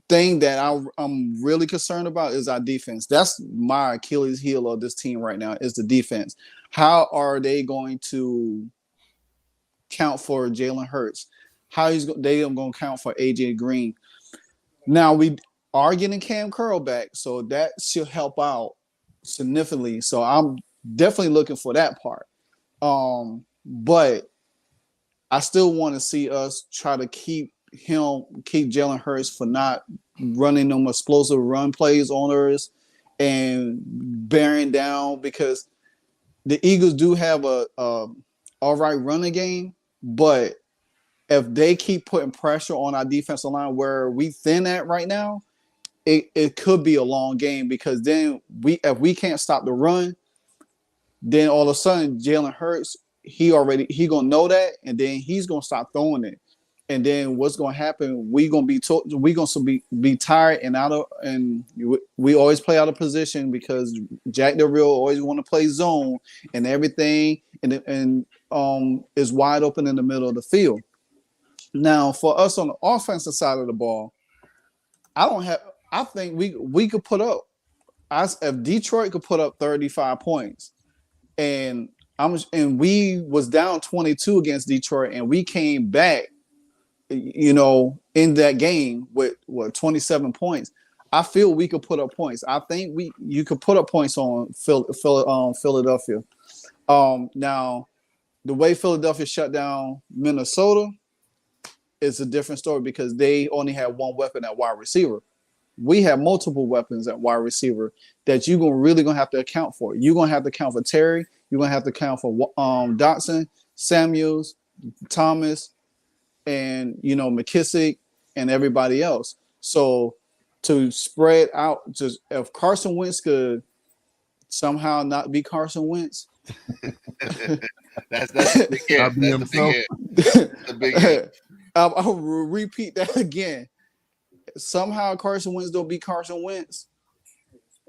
thing that I'm really concerned about is our defense. That's my Achilles heel of this team right now is the defense. How are they going to count for Jalen Hurts? How they going to count for AJ Green? Now we are getting Cam Curl back, so that should help out significantly. So I'm definitely looking for that part. But I still want to see us try to keep Jalen Hurts for not running them explosive run plays on us and bearing down, because the Eagles do have a all right running game, but if they keep putting pressure on our defensive line where we thin at right now, it could be a long game, because then if we can't stop the run, then all of a sudden Jalen Hurts, he gonna know that, and then he's gonna stop throwing it. And then what's gonna happen? We gonna be tired and we always play out of position because Jack Del Rio always want to play zone and everything, and is wide open in the middle of the field. Now for us on the offensive side of the ball, I think we could put up. If Detroit could put up 35 points, and we was down 22 against Detroit, and we came back, in that game with 27 points. I feel we could put up points. I think you could put up points on Philadelphia. Now the way Philadelphia shut down Minnesota is a different story, because they only had one weapon at wide receiver. We have multiple weapons at wide receiver that you're really gonna have to account for. You're gonna have to account for Terry. You're gonna have to account for Dotson, Samuels, Thomas, and McKissick and everybody else. So to spread out, just if Carson Wentz could somehow not be Carson Wentz, that's the big hit. That's the big hit. I'll repeat that again. Somehow Carson Wentz don't be Carson Wentz,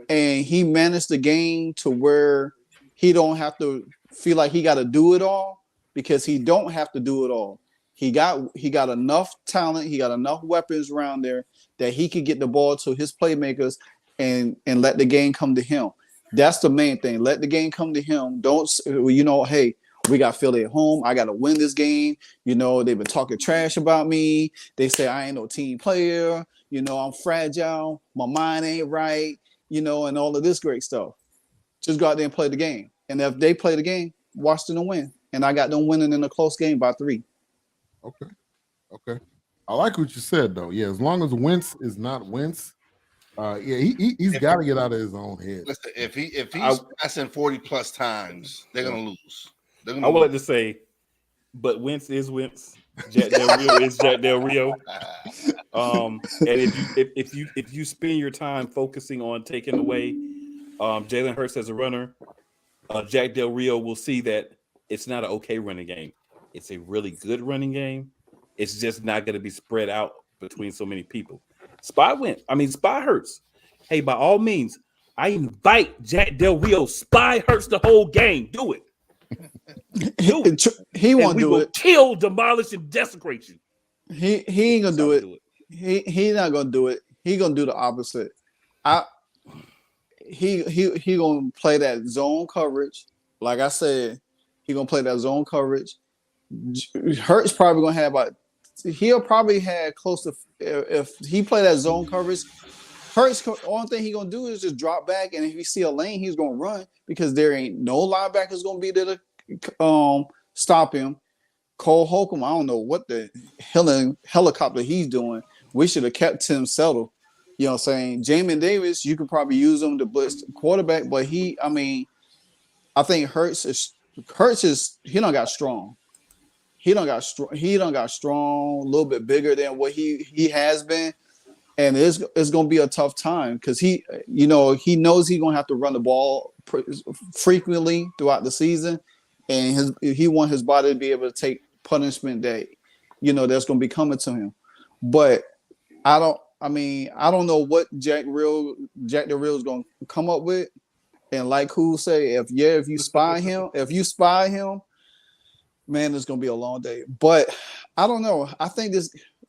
and he managed the game to where he don't have to feel like he got to do it all, because he don't have to do it all. He got enough talent, he got enough weapons around there that he could get the ball to his playmakers and let the game come to him. That's the main thing. Let the game come to him. Don't hey, we got Philly at home. I got to win this game. They've been talking trash about me. They say I ain't no team player. I'm fragile. My mind ain't right. And all of this great stuff. Just go out there and play the game. And if they play the game, Washington will win. And I got them winning in a close game by 3. Okay. I like what you said, though. Yeah, as long as Wentz is not Wentz, he's got to get out of his own head. Listen, if he's passing 40 plus times, they're gonna lose. I would like to say, but Wentz is Wentz. Jack Del Rio is Jack Del Rio. And if you spend your time focusing on taking away Jalen Hurts as a runner, Jack Del Rio will see that it's not an okay running game. It's a really good running game. It's just not going to be spread out between so many people. Spy Hurts. Hey, by all means, I invite Jack Del Rio. Spy Hurts the whole game. Do it. He won't do it. Kill, demolish, and desecrate you. He ain't gonna do it. He not gonna do it. He gonna do the opposite. He gonna play that zone coverage. Like I said, he gonna play that zone coverage. Hurts probably gonna have he'll probably have close to, if he play that zone coverage, Hurts, only thing he gonna do is just drop back, and if he see a lane, he's gonna run because there ain't no linebackers gonna be there to stop him. Cole Holcomb, I don't know what the helicopter he's doing. We should have kept Tim settled. You know what I'm saying? Jamin Davis, you could probably use him to blitz the quarterback, but I think Hurts is he done got strong. He done got strong, a little bit bigger than what he has been. And it's gonna be a tough time because he knows he's gonna have to run the ball frequently throughout the season, and he want his body to be able to take punishment that that's gonna be coming to him. But I don't know what Jack the Real is gonna come up with. And like who say, if you spy him, man, it's gonna be a long day. But I don't know. I think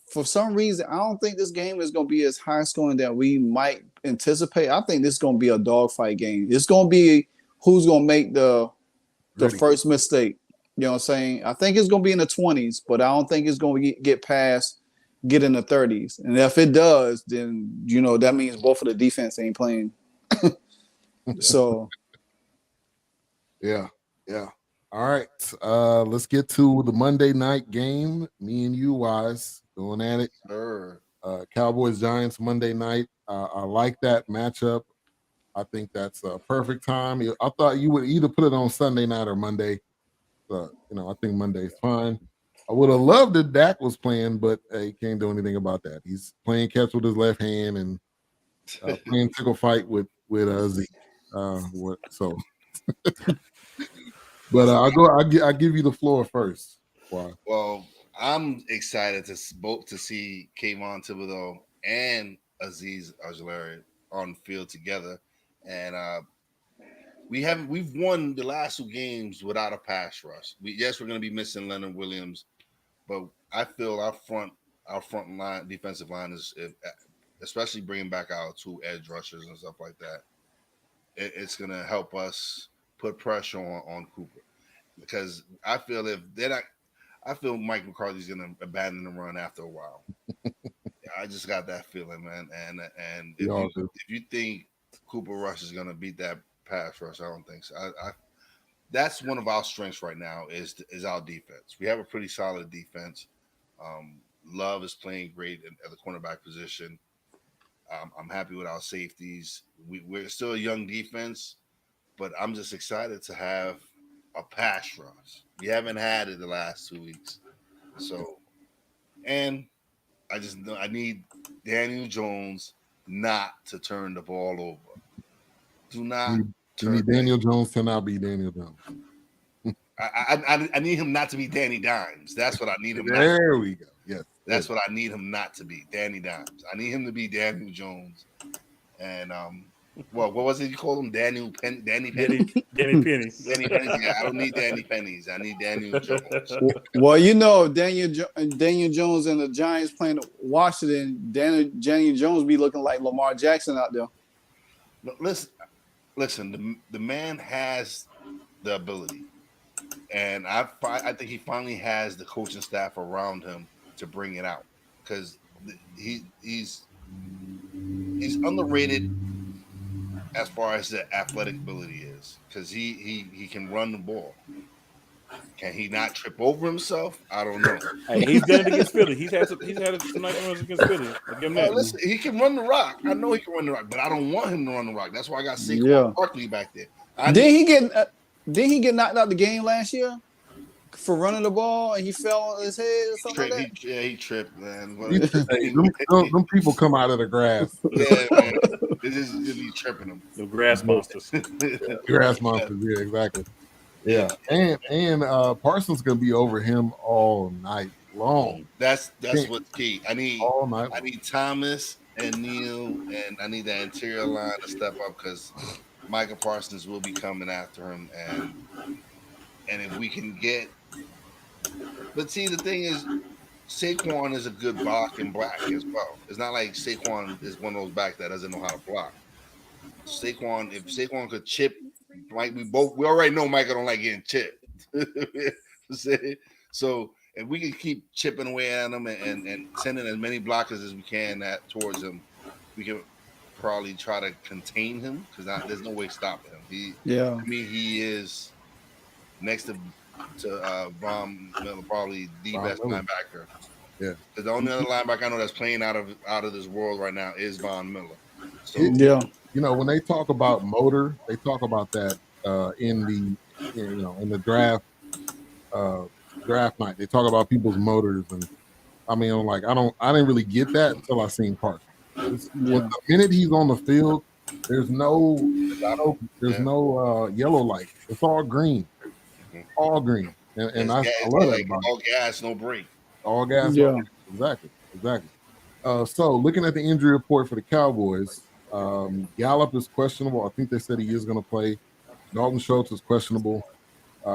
for some reason, I don't think this game is going to be as high scoring that we might anticipate. I think this is going to be a dogfight game. It's going to be who's going to make the first mistake. You know what I'm saying? I think it's going to be in the 20s, but I don't think it's going to get in the 30s. And if it does, then, that means both of the defense ain't playing. So. Yeah. All right. Let's get to the Monday night game. Me and you, Wise, going at it. Sure. Cowboys Giants Monday night. I like that matchup. I think that's a perfect time. I thought you would either put it on Sunday night or Monday. I think Monday's fine. I would have loved if Dak was playing, but he can't do anything about that. He's playing catch with his left hand and playing tickle fight with Zeke. But I'll give you the floor first. Why? Well, I'm excited to see Kayvon Thibodeau and Azeez Ojulari on the field together, and we've won the last 2 games without a pass rush. We're going to be missing Leonard Williams, but I feel our front line, defensive line is, especially bringing back our 2 edge rushers and stuff like that. It's going to help us put pressure on Cooper, because I feel Mike McCarthy's going to abandon the run after a while. I just got that feeling, man. And if you think Cooper Rush is going to beat that pass rush, I don't think so. That's one of our strengths right now is our defense. We have a pretty solid defense. Love is playing great at the cornerback position. I'm happy with our safeties. We're still a young defense, but I'm just excited to have a pass rush. We haven't had it the last 2 weeks. So, and I need Daniel Jones not to turn the ball over. Do not turn Daniel Jones cannot be Daniel Jones. I need him not to be Danny Dimes. That's what I need him not to be. There we go. Yes. That's what I need him not to be, Danny Dimes. I need him to be Daniel Jones. And what was it you called him? Danny Penny? Danny Penny. Danny Pennies. Yeah, I don't need Danny Pennies. I need Daniel Jones. Well, Daniel Jones and the Giants playing Washington. Daniel Jones be looking like Lamar Jackson out there. Listen. The man has the ability, and I think he finally has the coaching staff around him to bring it out, because he's underrated as far as the athletic ability is, because he can run the ball. Can he not trip over himself? I don't know. Hey, he's done it against Philly. He's had some nice runs against Philly. Listen, he can run the rock. I know he can run the rock, but I don't want him to run the rock. That's why I got Saquon Barkley back there. Didn't he get knocked out the game last year for running the ball and he fell on his head or something like that? He tripped, man. Them people come out of the grass. Yeah, man. This is be tripping them. The grass monsters. Grass monsters, yeah, exactly. Yeah, and Parsons gonna be over him all night long. That's what's key. I need all night. I need Thomas and Neal, and I need that interior line to step up, because Micah Parsons will be coming after him, and if we can get. But see, the thing is, Saquon is a good block and black as well. It's not like Saquon is one of those backs that doesn't know how to block. If Saquon could chip, like we already know Micah don't like getting chipped. So if we can keep chipping away at him and sending as many blockers as we can towards him, we can probably try to contain him because there's no way stopping him. Yeah. I mean, he is next to Von Miller, probably the Von best Miller. linebacker. Yeah. Because the only other linebacker I know that's playing out of this world right now is Von Miller. So Yeah. You know, when they talk about motor, they talk about that in the draft draft night. They talk about people's motors, and I mean, I'm like, I didn't really get that until I seen Parsons. When Yeah. the minute he's on the field, there's no yeah. yellow light. It's all green, Mhm. all green, and I It's love that like about it. all gas, no brake. All gas, no Yeah. brakes. Exactly. So looking at the injury report for the Cowboys, Gallup is questionable. I think they said he is going to play. Dalton Schultz is questionable.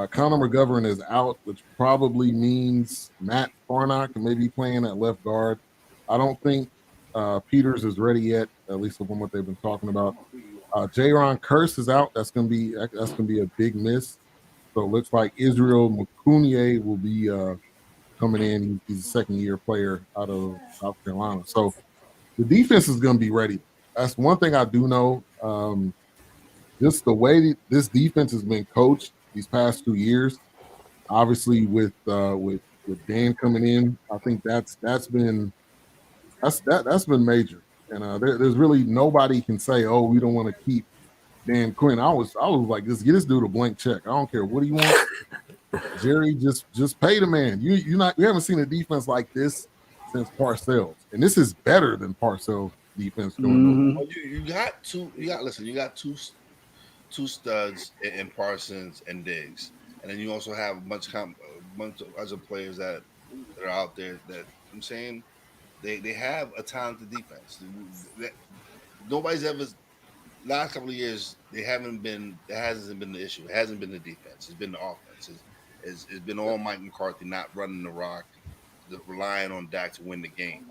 Conor McGovern is out, which probably means Matt Farnock may be playing at left guard. I don't think Peters is ready yet, at least from what they've been talking about. Jaron Curse is out. That's gonna be a big miss. So it looks like Israel Mukunye will be coming in. He's a second-year player out of South Carolina. So the defense is going to be ready. That's one thing I do know. Just the way this defense has been coached these past 2 years, obviously with Dan coming in, I think that's been major. And there's really nobody can say, oh, we don't want to keep Dan Quinn. I was like, just get this dude a blank check. I don't care what he wants. Jerry, just pay the man. You haven't seen a defense like this since Parcells, and this is better than Parcells' defense doing those. Mhm. Well, you got two studs in Parsons and Diggs, and then you also have a bunch of other players that are out there that I'm saying they have a talented defense. Nobody's ever last couple of years they haven't been. That hasn't been the issue. It hasn't been the defense. It's been the offense. It's been all Mike McCarthy not running the rock, relying on Dak to win the game.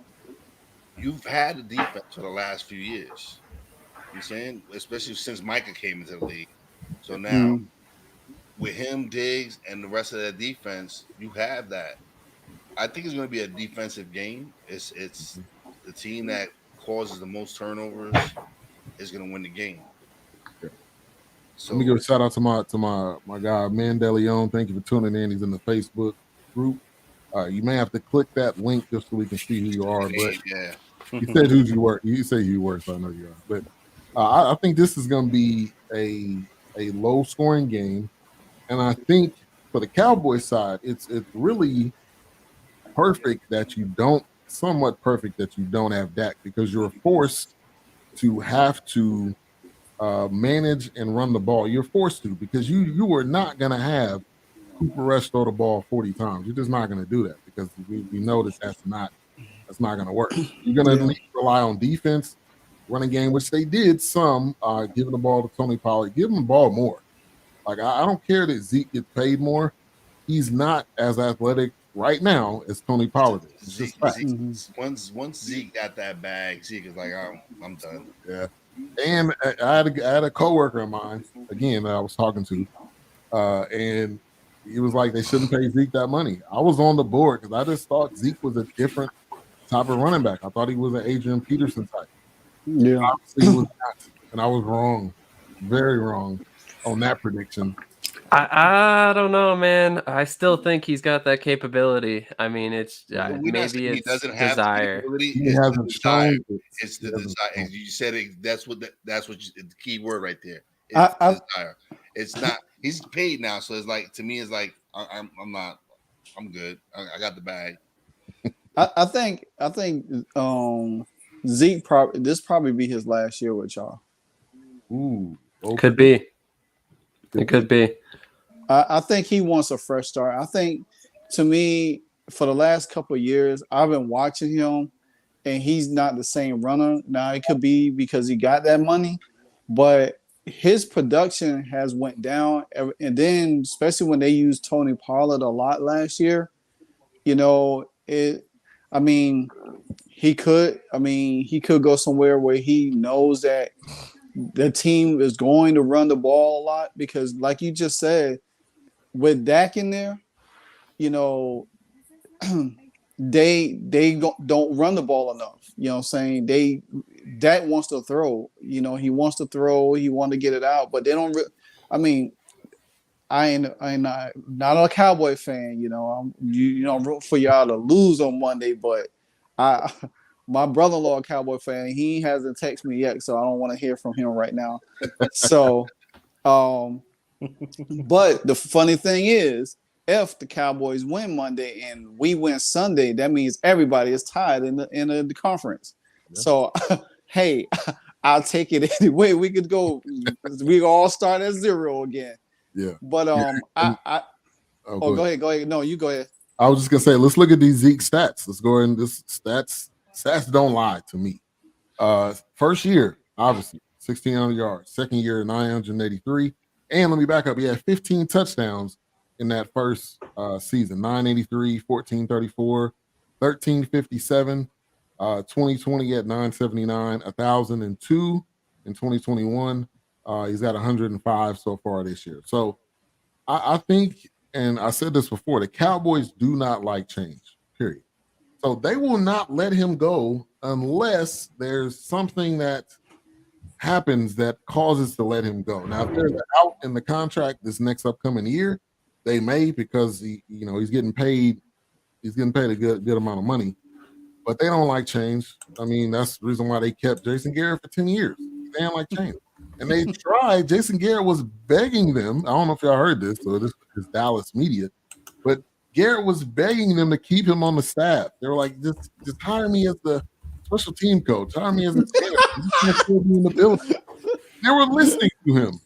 You've had the defense for the last few years. You know what I'm saying, especially since Micah came into the league. So now Mhm. with him, Diggs, and the rest of that defense, you have that. I think it's going to be a defensive game. It's the team that causes the most turnovers is going to win the game. Yeah. So Let me give a shout out to my guy Mandeleon. Thank you for tuning in. He's in the Facebook group. You may have to click that link just so we can see who you are. But yeah, you said who you were. You say who you were, so I know you are. But I think this is going to be a low scoring game, and I think for the Cowboys side, it's really somewhat perfect that you don't have Dak, because you're forced to have to manage and run the ball. You're forced to, because you are not going to have Cooper Rush throw the ball 40 times. You're just not going to do that, because we know that's not going to work. You're going to Yeah. rely on defense, running game, which they did some, giving the ball to Tony Pollard. Give him the ball more. Like, I don't care that Zeke gets paid more. He's not as athletic right now as Tony Pollard is. It's just fact. once Zeke got that bag, Zeke is like, I'm done. Yeah. And I had a coworker of mine, again, that I was talking to, and he was like, they shouldn't pay Zeke that money. I was on the board because I just thought Zeke was a different type of running back. I thought he was an Adrian Peterson type. Yeah. Obviously, he was not, and I was wrong, very wrong on that prediction. I don't know, man. I still think he's got that capability. I mean, it's maybe He it's doesn't have the desire. capability. He It's the hasn't desire. shown it. It's the desire. You said it. That's what the key word right there. I- It's desire. It's not. He's paid now, so it's like, to me, it's like I'm not. I'm good. I got the bag. I think Zeke probably be his last year with y'all. Ooh, okay. Could be. It could be. I think he wants a fresh start. I think, to me, for the last couple of years, I've been watching him, and he's not the same runner. Now, it could be because he got that money, but his production has went down. And then, especially when they used Tony Pollard a lot last year, you know, I mean, he could go somewhere where he knows that the team is going to run the ball a lot, because, like you just said, with Dak in there, you know, they don't run the ball enough. You know what I'm saying? Dak wants to throw. He wants to throw. He wants to get it out, but they don't. I mean, I ain't not a Cowboy fan. I'm rooting for y'all to lose on Monday, but I. My brother-in-law, a Cowboy fan, he hasn't texted me yet, so I don't want to hear from him right now. So, but the funny thing is, if the Cowboys win Monday and we win Sunday, that means everybody is tied in the conference. Yeah. So, hey, I'll take it anyway. We could go. We all start at 0 again. Yeah. But go ahead. No, you go ahead. I was just gonna say, let's look at these Zeke stats. Let's go in this stats. Stats don't lie to me. First year, obviously, 1,600 yards. Second year, 983. And let me back up. He had 15 touchdowns in that first season. 983, 1434, 1357. 2020 at 979, 1,002 in 2021. He's got 105 so far this year. So I think, and I said this before, the Cowboys do not like change, period. So they will not let him go unless there's something that happens that causes to let him go. Now, if there's an out in the contract this next upcoming year, they may, because he's getting paid a good amount of money. But they don't like change. I mean, that's the reason why they kept Jason Garrett for 10 years. They don't like change. And they tried. Jason Garrett was begging them. I don't know if y'all heard this, or this is Dallas media, but Garrett was begging them to keep him on the staff. They were like, just hire me as the special team coach. Hire me as the trainer. You can't still be in the building. They were listening to him.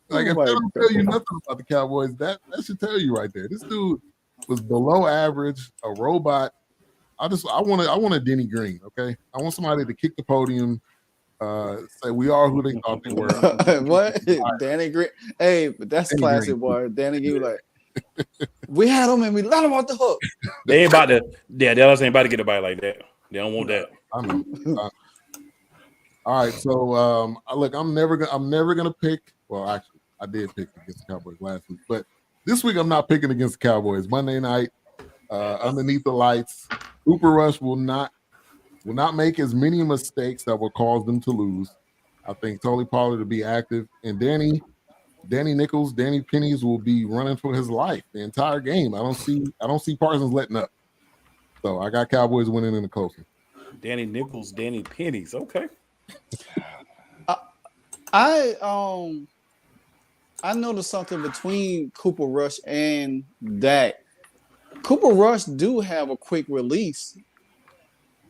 Like, if they don't tell you nothing about the Cowboys, that should tell you right there. This dude was below average, a robot. I want a Denny Green, okay? I want somebody to kick the podium, say we are who they thought they were. What? Danny Green. Hey, but that's Danny classic, Green. Boy. Danny Green, like, we had him and we let him off the hook. They ain't about to, Dallas ain't about to get a bite like that. They don't want that. I know. All right, so look, I'm never gonna pick. Well, actually, I did pick against the Cowboys last week, but this week I'm not picking against the Cowboys. Monday night, underneath the lights, Cooper Rush will not make as many mistakes that will cause them to lose. I think Tony Pollard will be active, and Danny Nichols, Danny Pennies will be running for his life the entire game. I don't see Parsons letting up. So I got Cowboys winning in the close one. Danny Nichols, Danny Pennies. Okay. I noticed something between Cooper Rush and Dak. Cooper Rush do have a quick release.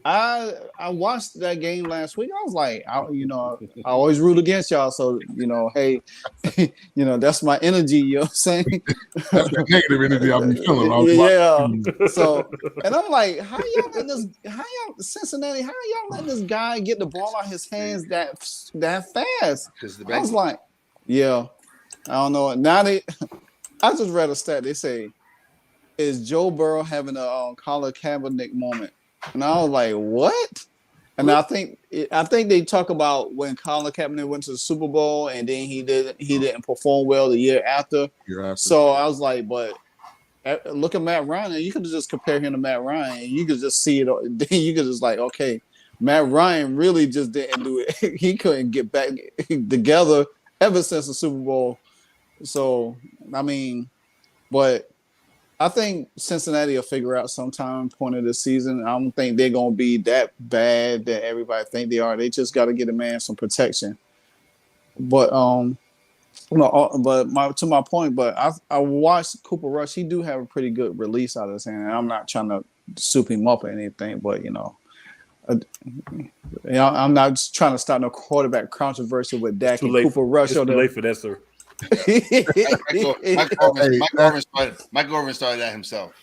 I watched that game last week. I was like, I always root against y'all. So, hey, that's my energy. You know what I'm saying? That's the negative energy I'll be feeling. Yeah. So, and I'm like, Cincinnati, how y'all letting this guy get the ball out his hands that fast? I was like, yeah, I don't know. Now I just read a stat. They say, is Joe Burrow having a Colin Kaepernick moment? And I was like, what? And I think they talk about when Colin Kaepernick went to the Super Bowl and then he didn't perform well the year after. So I was like, but look at Matt Ryan, and you could just compare him to Matt Ryan, and you could just see it. Then you could just like, okay, Matt Ryan really just didn't do it. He couldn't get back together ever since the Super Bowl. So I mean, but I think Cincinnati will figure out sometime point of the season. I don't think they're gonna be that bad that everybody think they are. They just got to get a man some protection. But to my point. But I watched Cooper Rush. He do have a pretty good release out of his hand. And I'm not trying to soup him up or anything, but I'm not just trying to start no quarterback controversy with Dak and Cooper Rush. It's too late for that, sir. Mike Irvin started that himself.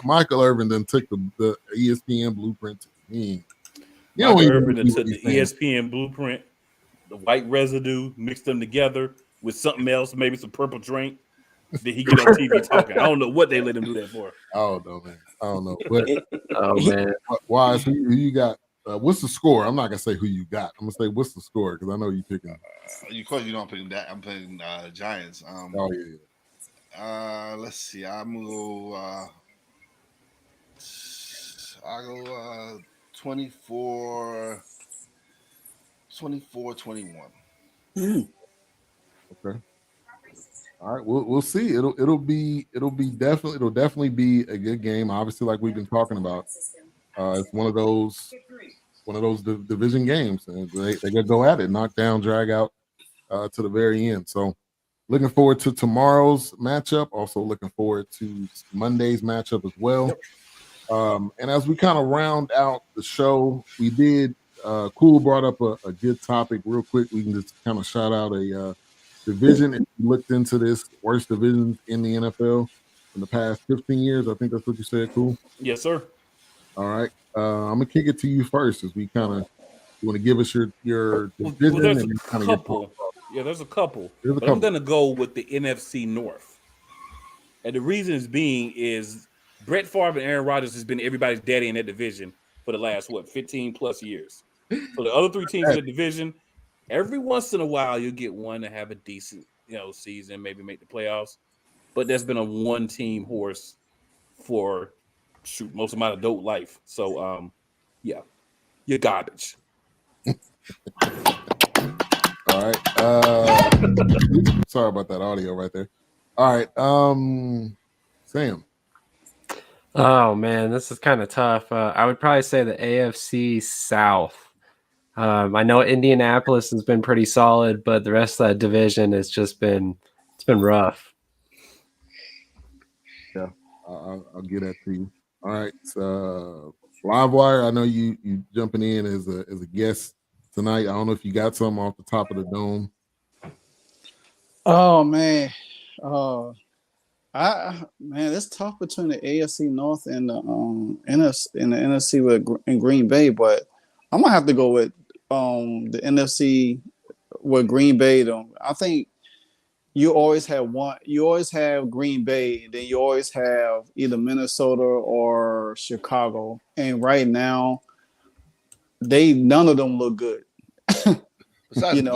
Michael Irvin then took the ESPN blueprint to me. Michael Irvin then took the ESPN blueprint, the white residue, mixed them together with something else, maybe some purple drink. Then he get on TV talking. I don't know what they let him do that for. I don't know, man. I don't know. But, man. Wise, who you got? What's the score? I'm not gonna say who you got. I'm gonna say what's the score because I know you picking. Of course, you don't pick that. I'm picking Giants. Oh yeah. Let's see. I'm gonna go. I'll go 24, 21. Okay. All right, we'll see. It'll definitely be a good game. Obviously, like we've been talking about, it's one of those division games, and they gonna go at it, knock down, drag out to the very end. So, looking forward to tomorrow's matchup. Also, looking forward to Monday's matchup as well. And as we kind of round out the show, we did. Cool brought up a good topic real quick. We can just kind of shout out a division. If you looked into this, worst divisions in the NFL in the past 15 years, I think that's what you said, Cool. Yes, sir. All right. I'm gonna kick it to you first as we kind of want to give us your division. Well, there's and a kind of couple. Yeah, there's a couple. There's a But I'm couple. gonna go with the NFC North, and the reasons being is Brett Favre and Aaron Rodgers has been everybody's daddy in that division for the last 15 plus years. So the other three teams in the division, every once in a while you'll get one to have a decent season, maybe make the playoffs. But there's been a one team horse for most of my adult life. So yeah, you're garbage. All right. Sorry about that audio right there. All right. Sam. Oh man, this is kind of tough. I would probably say the AFC South. I know Indianapolis has been pretty solid, but the rest of that division has just been rough. Yeah, I'll get that to you. All right. Livewire, I know you jumping in as a guest tonight. I don't know if you got something off the top of the dome. Oh man, it's tough between the AFC North and the NFC in Green Bay, but I'm gonna have to go with the NFC with Green Bay. Though I think you always have one. You always have Green Bay, then you always have either Minnesota or Chicago. And right now, none of them look good. Besides the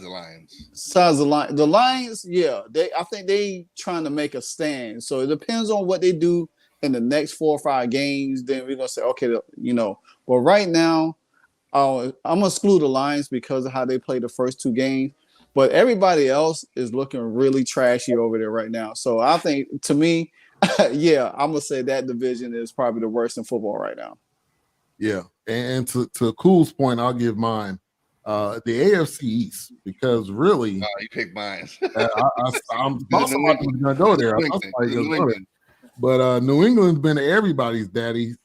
Lions. The Lions, yeah, I think they trying to make a stand. So it depends on what they do in the next 4 or 5 games. Then we're gonna say, okay, But right now, I'm gonna exclude the Lions because of how they played the first 2 games. But everybody else is looking really trashy over there right now. So I think, to me, yeah, I'm gonna say that division is probably the worst in football right now. Yeah, and to Cool's point, I'll give mine. The AFC East, because really, you picked mine. I'm gonna go there. But New England's been everybody's daddy,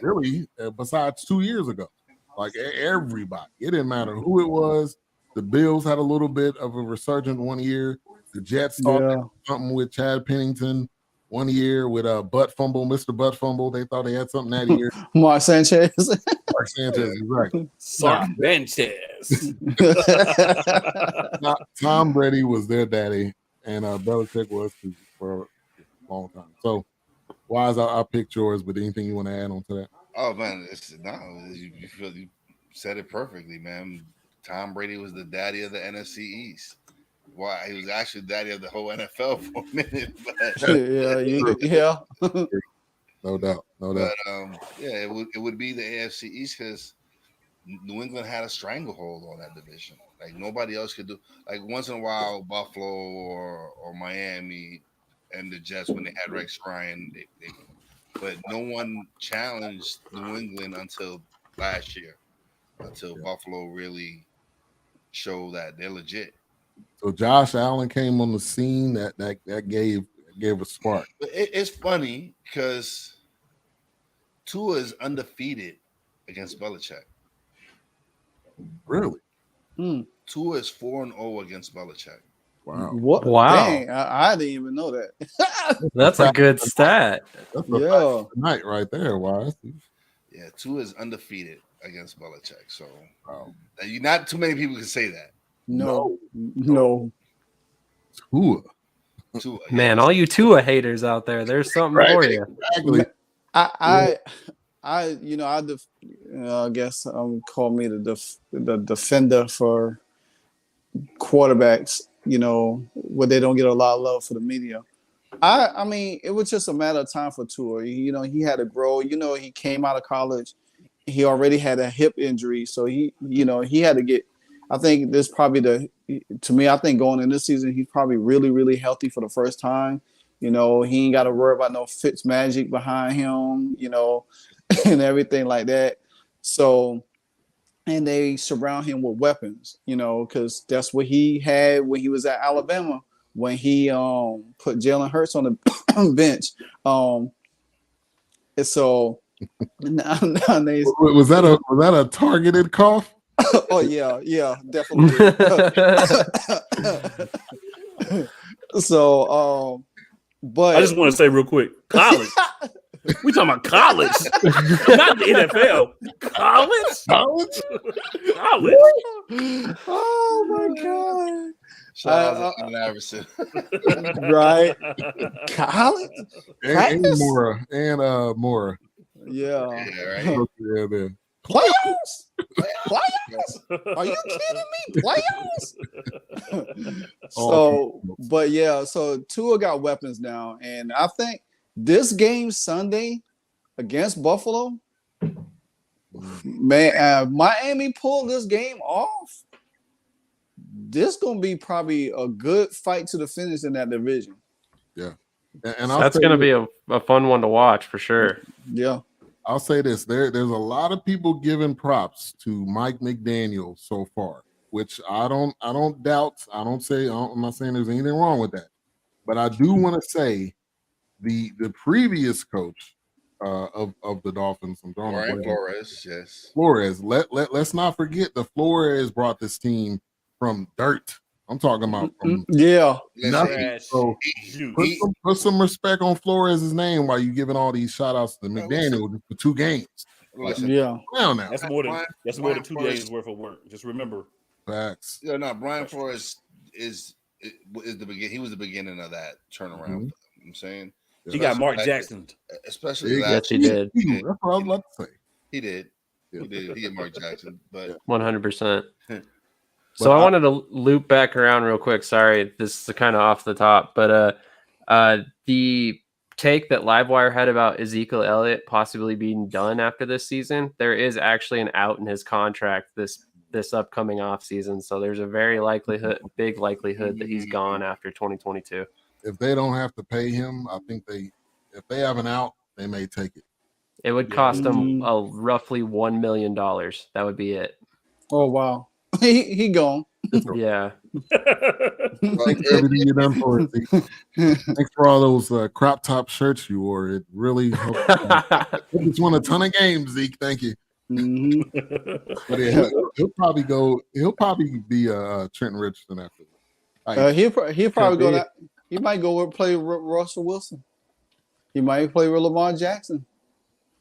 really, besides 2 years ago. Like everybody, it didn't matter who it was. The Bills had a little bit of a resurgence one year. The Jets thought something with Chad Pennington one year with a butt fumble, Mr. Butt Fumble. They thought they had something that year. Mark Sanchez, exactly. Sanchez. Tom Brady was their daddy, and Belichick was for a long time. So, Wise, I picked yours. But anything you want to add on to that? Oh man, you said it perfectly, man. Tom Brady was the daddy of the NFC East. Why? He was actually the daddy of the whole NFL for a minute. But No doubt. But it would be the AFC East because New England had a stranglehold on that division. Like nobody else could do. Like once in a while, Buffalo or Miami and the Jets when they had Rex Ryan, but no one challenged New England until last year, until Buffalo really showed that they're legit. So Josh Allen came on the scene. That gave a spark. But it's funny because Tua is undefeated against Belichick. Really? Tua is 4-0 against Belichick. Wow. What? Wow. Dang, I didn't even know that. That's a good stat. That's a night right there, Wise. Yeah, Tua is undefeated against Belichick. So not too many people can say that. No. Tua. Man, all you Tua haters out there, there's something for you. Exactly. I guess call me the defender for quarterbacks. Where they don't get a lot of love for the media. I mean, it was just a matter of time for Tua. He had to grow. He came out of college. he already had a hip injury, so he had to get. I think this probably to me. I think going in this season, he's probably really, really healthy for the first time. He ain't got to worry about no Fitz magic behind him, and everything like that. So, and they surround him with weapons, because that's what he had when he was at Alabama, when he put Jalen Hurts on the bench. And so nowadays, Was that a targeted cough? oh yeah, definitely. So, but I just want to say real quick, college. We talking about college, not the NFL. College. Oh my god! Shout out to Allen Iverson. Right? College And Mora and Mora. Yeah. Yeah, right. Yeah, man. Playoffs? Are you kidding me? Playoffs? So, but yeah, so Tua got weapons now, and I think this game Sunday against Buffalo, man, Miami pulled this game off. This gonna be probably a good fight to the finish in that division. Yeah, and that's gonna be a fun one to watch for sure. Yeah. I'll say this: there's a lot of people giving props to Mike McDaniel so far, which I don't doubt. I'm not saying there's anything wrong with that, but I do want to say the previous coach of the Dolphins, Brian Flores, yes. Flores. Let's not forget the Flores brought this team from dirt. I'm talking about from nothing. So put some respect on Flores' name while you giving all these shout outs to McDaniel for 2 games. Listen, yeah. Well, now That's more than 2 days worth of work. Just remember. Facts. Yeah, no, Brian Flores is the beginning. He was the beginning of that turnaround. Mm-hmm. You know what I'm saying He got Mark Jackson. Especially yes, he did. That's what I was about to say. He did. He did. He did Mark Jackson, but 100%. So I wanted to loop back around real quick. Sorry, this is kind of off the top, but the take that Livewire had about Ezekiel Elliott possibly being done after this season, there is actually an out in his contract this upcoming offseason. So there's a big likelihood that he's gone after 2022. If they don't have to pay him, I think if they have an out, they may take it. It would cost him roughly $1 million. That would be it. Oh wow. He gone. Yeah. Everything you done for it. Thanks for all those crop top shirts you wore. It really helped. It's won a ton of games, Zeke. Thank you. Mm-hmm. But yeah, he'll probably be Trenton Richardson after that. He'll probably go that. He might go play with Russell Wilson. He might play with Lamar Jackson.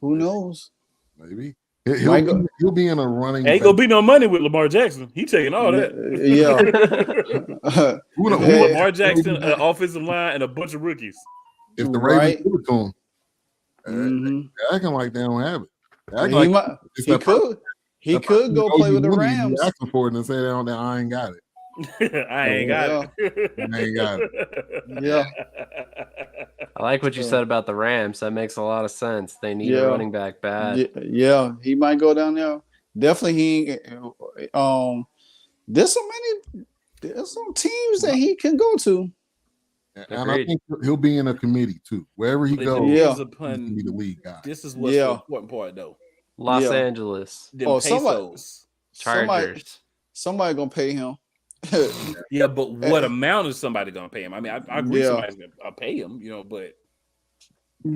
Who knows? Maybe. He'll be in a running. Ain't gonna be no money with Lamar Jackson. He taking all that. Yeah. Lamar Jackson, offensive line, and a bunch of rookies. If the Ravens give it to him, acting like they don't have it. He could go play with the Rams. Asking for it and say I ain't got it. I ain't got it. I ain't got it. Yeah. I like what you said about the Rams. That makes a lot of sense. They need a running back bad. Yeah, he might go down there. Definitely, there's some teams that he can go to. And I think he'll be in a committee too. Wherever he goes, he'll be the lead guy. This is what's the important part, though. Los Angeles. Chargers. Somebody gonna pay him. Yeah, but what amount is somebody gonna pay him? I mean, I agree somebody's gonna pay him, but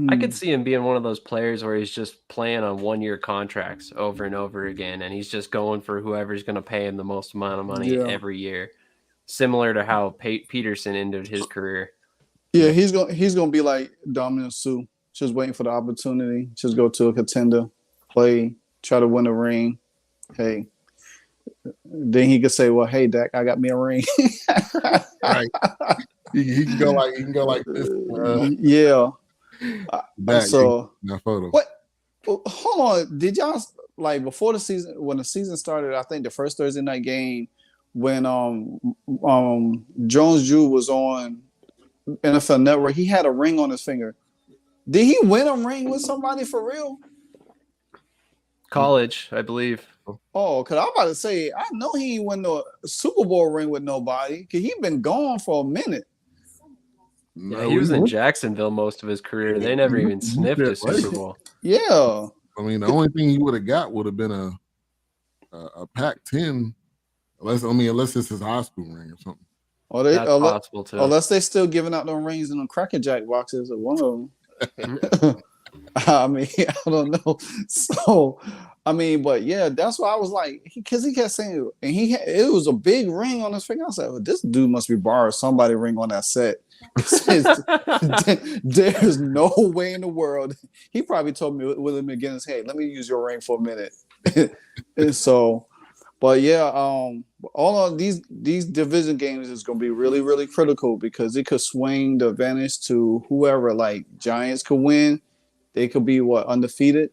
I could see him being one of those players where he's just playing on 1-year contracts over and over again, and he's just going for whoever's gonna pay him the most amount of money every year, similar to how Peterson ended his career. Yeah, he's gonna be like Dominic Sue, just waiting for the opportunity, just go to a contender, play, try to win a ring. Hey. Then he could say, "Well, hey, Dak, I got me a ring." Right. He can go like this. Yeah. So that photo. What? Hold on. Did y'all before the season? When the season started, I think the first Thursday night game when Jones-Drew was on NFL Network, he had a ring on his finger. Did he win a ring with somebody for real? college, I believe. Oh, because I'm about to say, I know he ain't win no Super Bowl ring with nobody because he been gone for a minute. Yeah, No, he was in went- Jacksonville most of his career. They he never went even to sniffed a UCLA. Super Bowl. Yeah. I mean, the only thing he would have got would have been a Pac-10, unless it's his high school ring or something. Or they, That's possible too. unless they still giving out them rings in them Cracker Jack boxes or one of them. I mean, I don't know. So, I mean, but yeah, that's why I was like, because he kept saying, and it was a big ring on his finger. I said, well, this dude must be borrowed somebody ring on that set. There's no way in the world. He probably told me Willie McGinnis, hey, let me use your ring for a minute. And so, but yeah, all of these division games is going to be really, really critical because it could swing the advantage to whoever. Like Giants could win. They could be undefeated.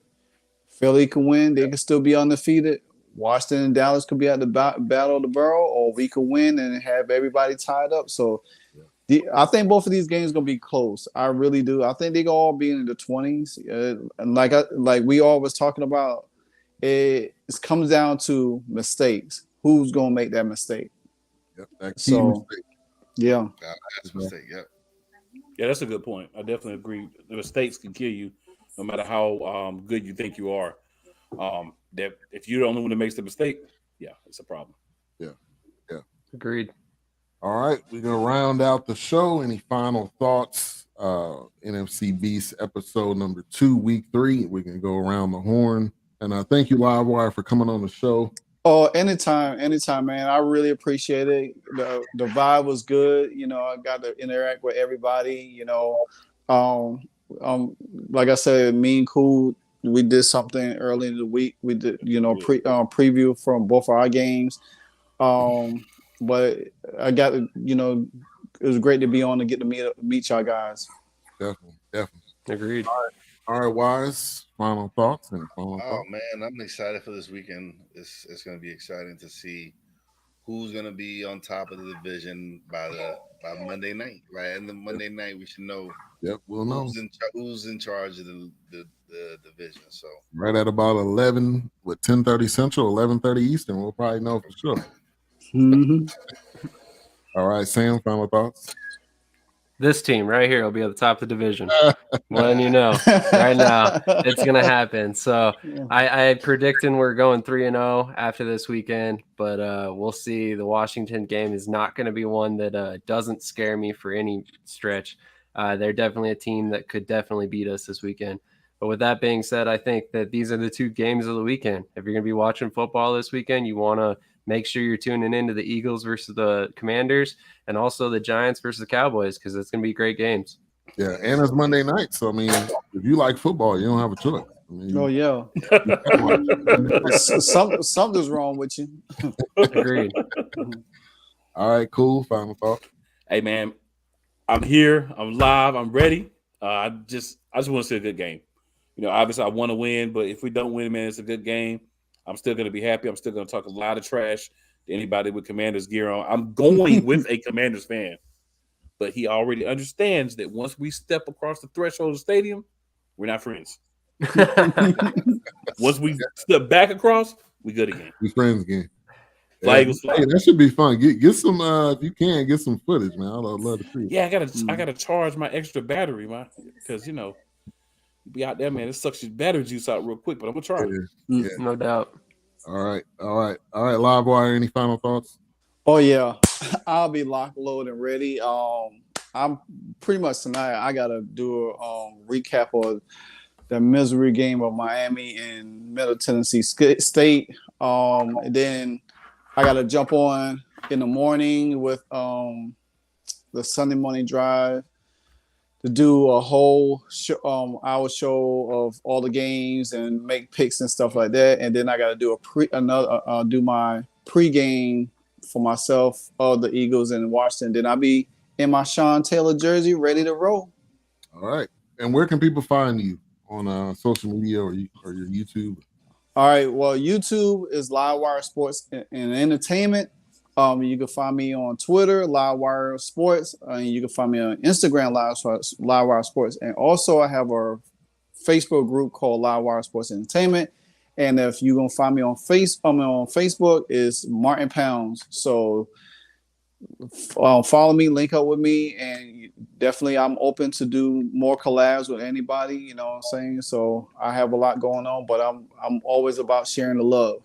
Philly could win. They could still be undefeated. Washington and Dallas could be at the battle of the borough, or we could win and have everybody tied up. So I think both of these games are gonna be close. I really do. I think they gonna all be in the 20s. And like we always talking about, it comes down to mistakes. Who's gonna make that mistake? Yep, that key mistake. Yeah. That's a mistake. Yep. Yeah, that's a good point. I definitely agree. The mistakes can kill you, no matter how good you think you are. That if you're the only one that makes the mistake, yeah, it's a problem. Yeah. Agreed. All right, we're gonna round out the show. Any final thoughts? NFC Beast episode number 2, week 3. We can go around the horn. And thank you, Livewire, for coming on the show. Oh, anytime, man. I really appreciate it. The vibe was good. You know, I got to interact with everybody. You know, like I said, me and Cool, we did something early in the week. We did, preview from both our games. But I got, it was great to be on and get to meet y'all guys. Definitely. Agreed. All right, Wise. Final thoughts and Man, I'm excited for this weekend. It's going to be exciting to see who's going to be on top of the division by Monday night. Right, and the Monday night we should know. Yep, we'll know who's in charge of the division. So right at about 11 with 10:30 Central, 11:30 Eastern, we'll probably know for sure. Mm-hmm. All right, Sam. Final thoughts. This team right here will be at the top of the division. Letting you know right now, it's going to happen. So I predicting we're going 3-0 after this weekend, but we'll see. The Washington game is not going to be one that doesn't scare me for any stretch. They're definitely a team that could definitely beat us this weekend. But with that being said, I think that these are the 2 games of the weekend. If you're going to be watching football this weekend, you want to make sure you're tuning into the Eagles versus the Commanders and also the Giants versus the Cowboys because it's going to be great games. Yeah, and it's Monday night. So, I mean, if you like football, you don't have a choice. I mean, Oh, yeah. Something's wrong with you. Agreed. All right, cool. Final thought. Hey, man, I'm here. I'm live. I'm ready. I just want to see a good game. Obviously I want to win, but if we don't win, man, it's a good game. I'm still going to be happy. I'm still going to talk a lot of trash to anybody with Commanders gear on. I'm going with a Commanders fan, but he already understands that once we step across the threshold of the stadium, we're not friends. Once we step back across, we good again. We friends again. Hey, that should be fun. Get some if you can get some footage, man. I'd love to see it. Yeah, I gotta charge my extra battery, man, because you be out there, man. It sucks your battery juice out real quick, but I'm gonna try. Yeah. No doubt. All right. Livewire, any final thoughts? Oh yeah, I'll be locked, loaded, and ready. I'm pretty much tonight. I gotta do a recap of the misery game of Miami and Middle Tennessee State. And then I gotta jump on in the morning with the Sunday morning drive to do a whole hour show of all the games and make picks and stuff like that. And then I got to do do my pregame for myself of the Eagles and Washington. Then I'll be in my Sean Taylor jersey, ready to roll. All right. And where can people find you on social media or your YouTube? All right. Well, YouTube is Livewire Sports and Entertainment. You can find me on Twitter, Livewire Sports, and you can find me on Instagram, Livewire Sports. And also I have a Facebook group called Livewire Sports Entertainment. And if you're gonna find me on Facebook, is Martin Pounds. So follow me, link up with me, and definitely I'm open to do more collabs with anybody. You know what I'm saying? So I have a lot going on, but I'm always about sharing the love.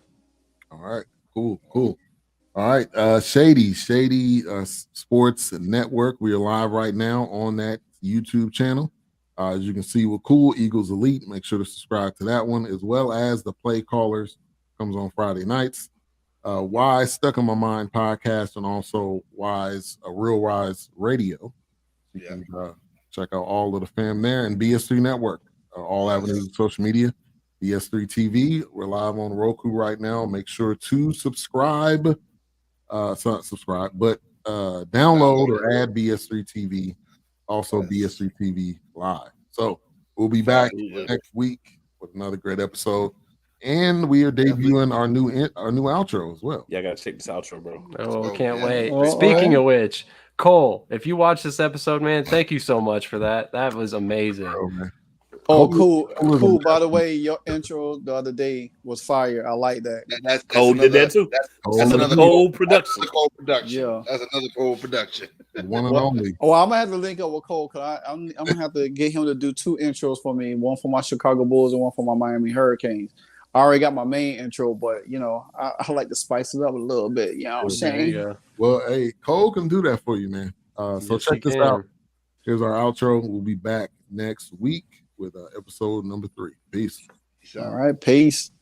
All right, cool. All right, Shady Sports Network. We are live right now on that YouTube channel. As you can see, with Cool Eagles Elite, make sure to subscribe to that one, as well as the Play Callers comes on Friday nights. Wise Stuck in My Mind podcast, and also Real Wise Radio. You can check out all of the fam there, and BS3 Network, all avenues of social media. BS3 TV. We're live on Roku right now. Make sure to subscribe. It's not subscribe, but download or add BS3 TV. Also, BS3 TV Live. So we'll be back next week with another great episode. And we are debuting our new outro as well. Yeah, I gotta check this outro, bro. Oh, can't wait. Oh, Speaking of which, Cole, if you watch this episode, man, thank you so much for that. That was amazing. Man. Oh, cool. By the way, your intro the other day was fire. I like that. That's Cole did that too. That's another Cole production. Yeah, that's another Cole production. One and only. Oh, I'm gonna have to link up with Cole because I'm gonna have to get him to do 2 intros for me. One for my Chicago Bulls and one for my Miami Hurricanes. I already got my main intro, but you know, I like to spice it up a little bit. You know what I'm saying? Yeah. Well, hey, Cole can do that for you, man. So Yes, check he this can. out. Here's our outro. We'll be back next week with episode number 3. Peace. All right, peace.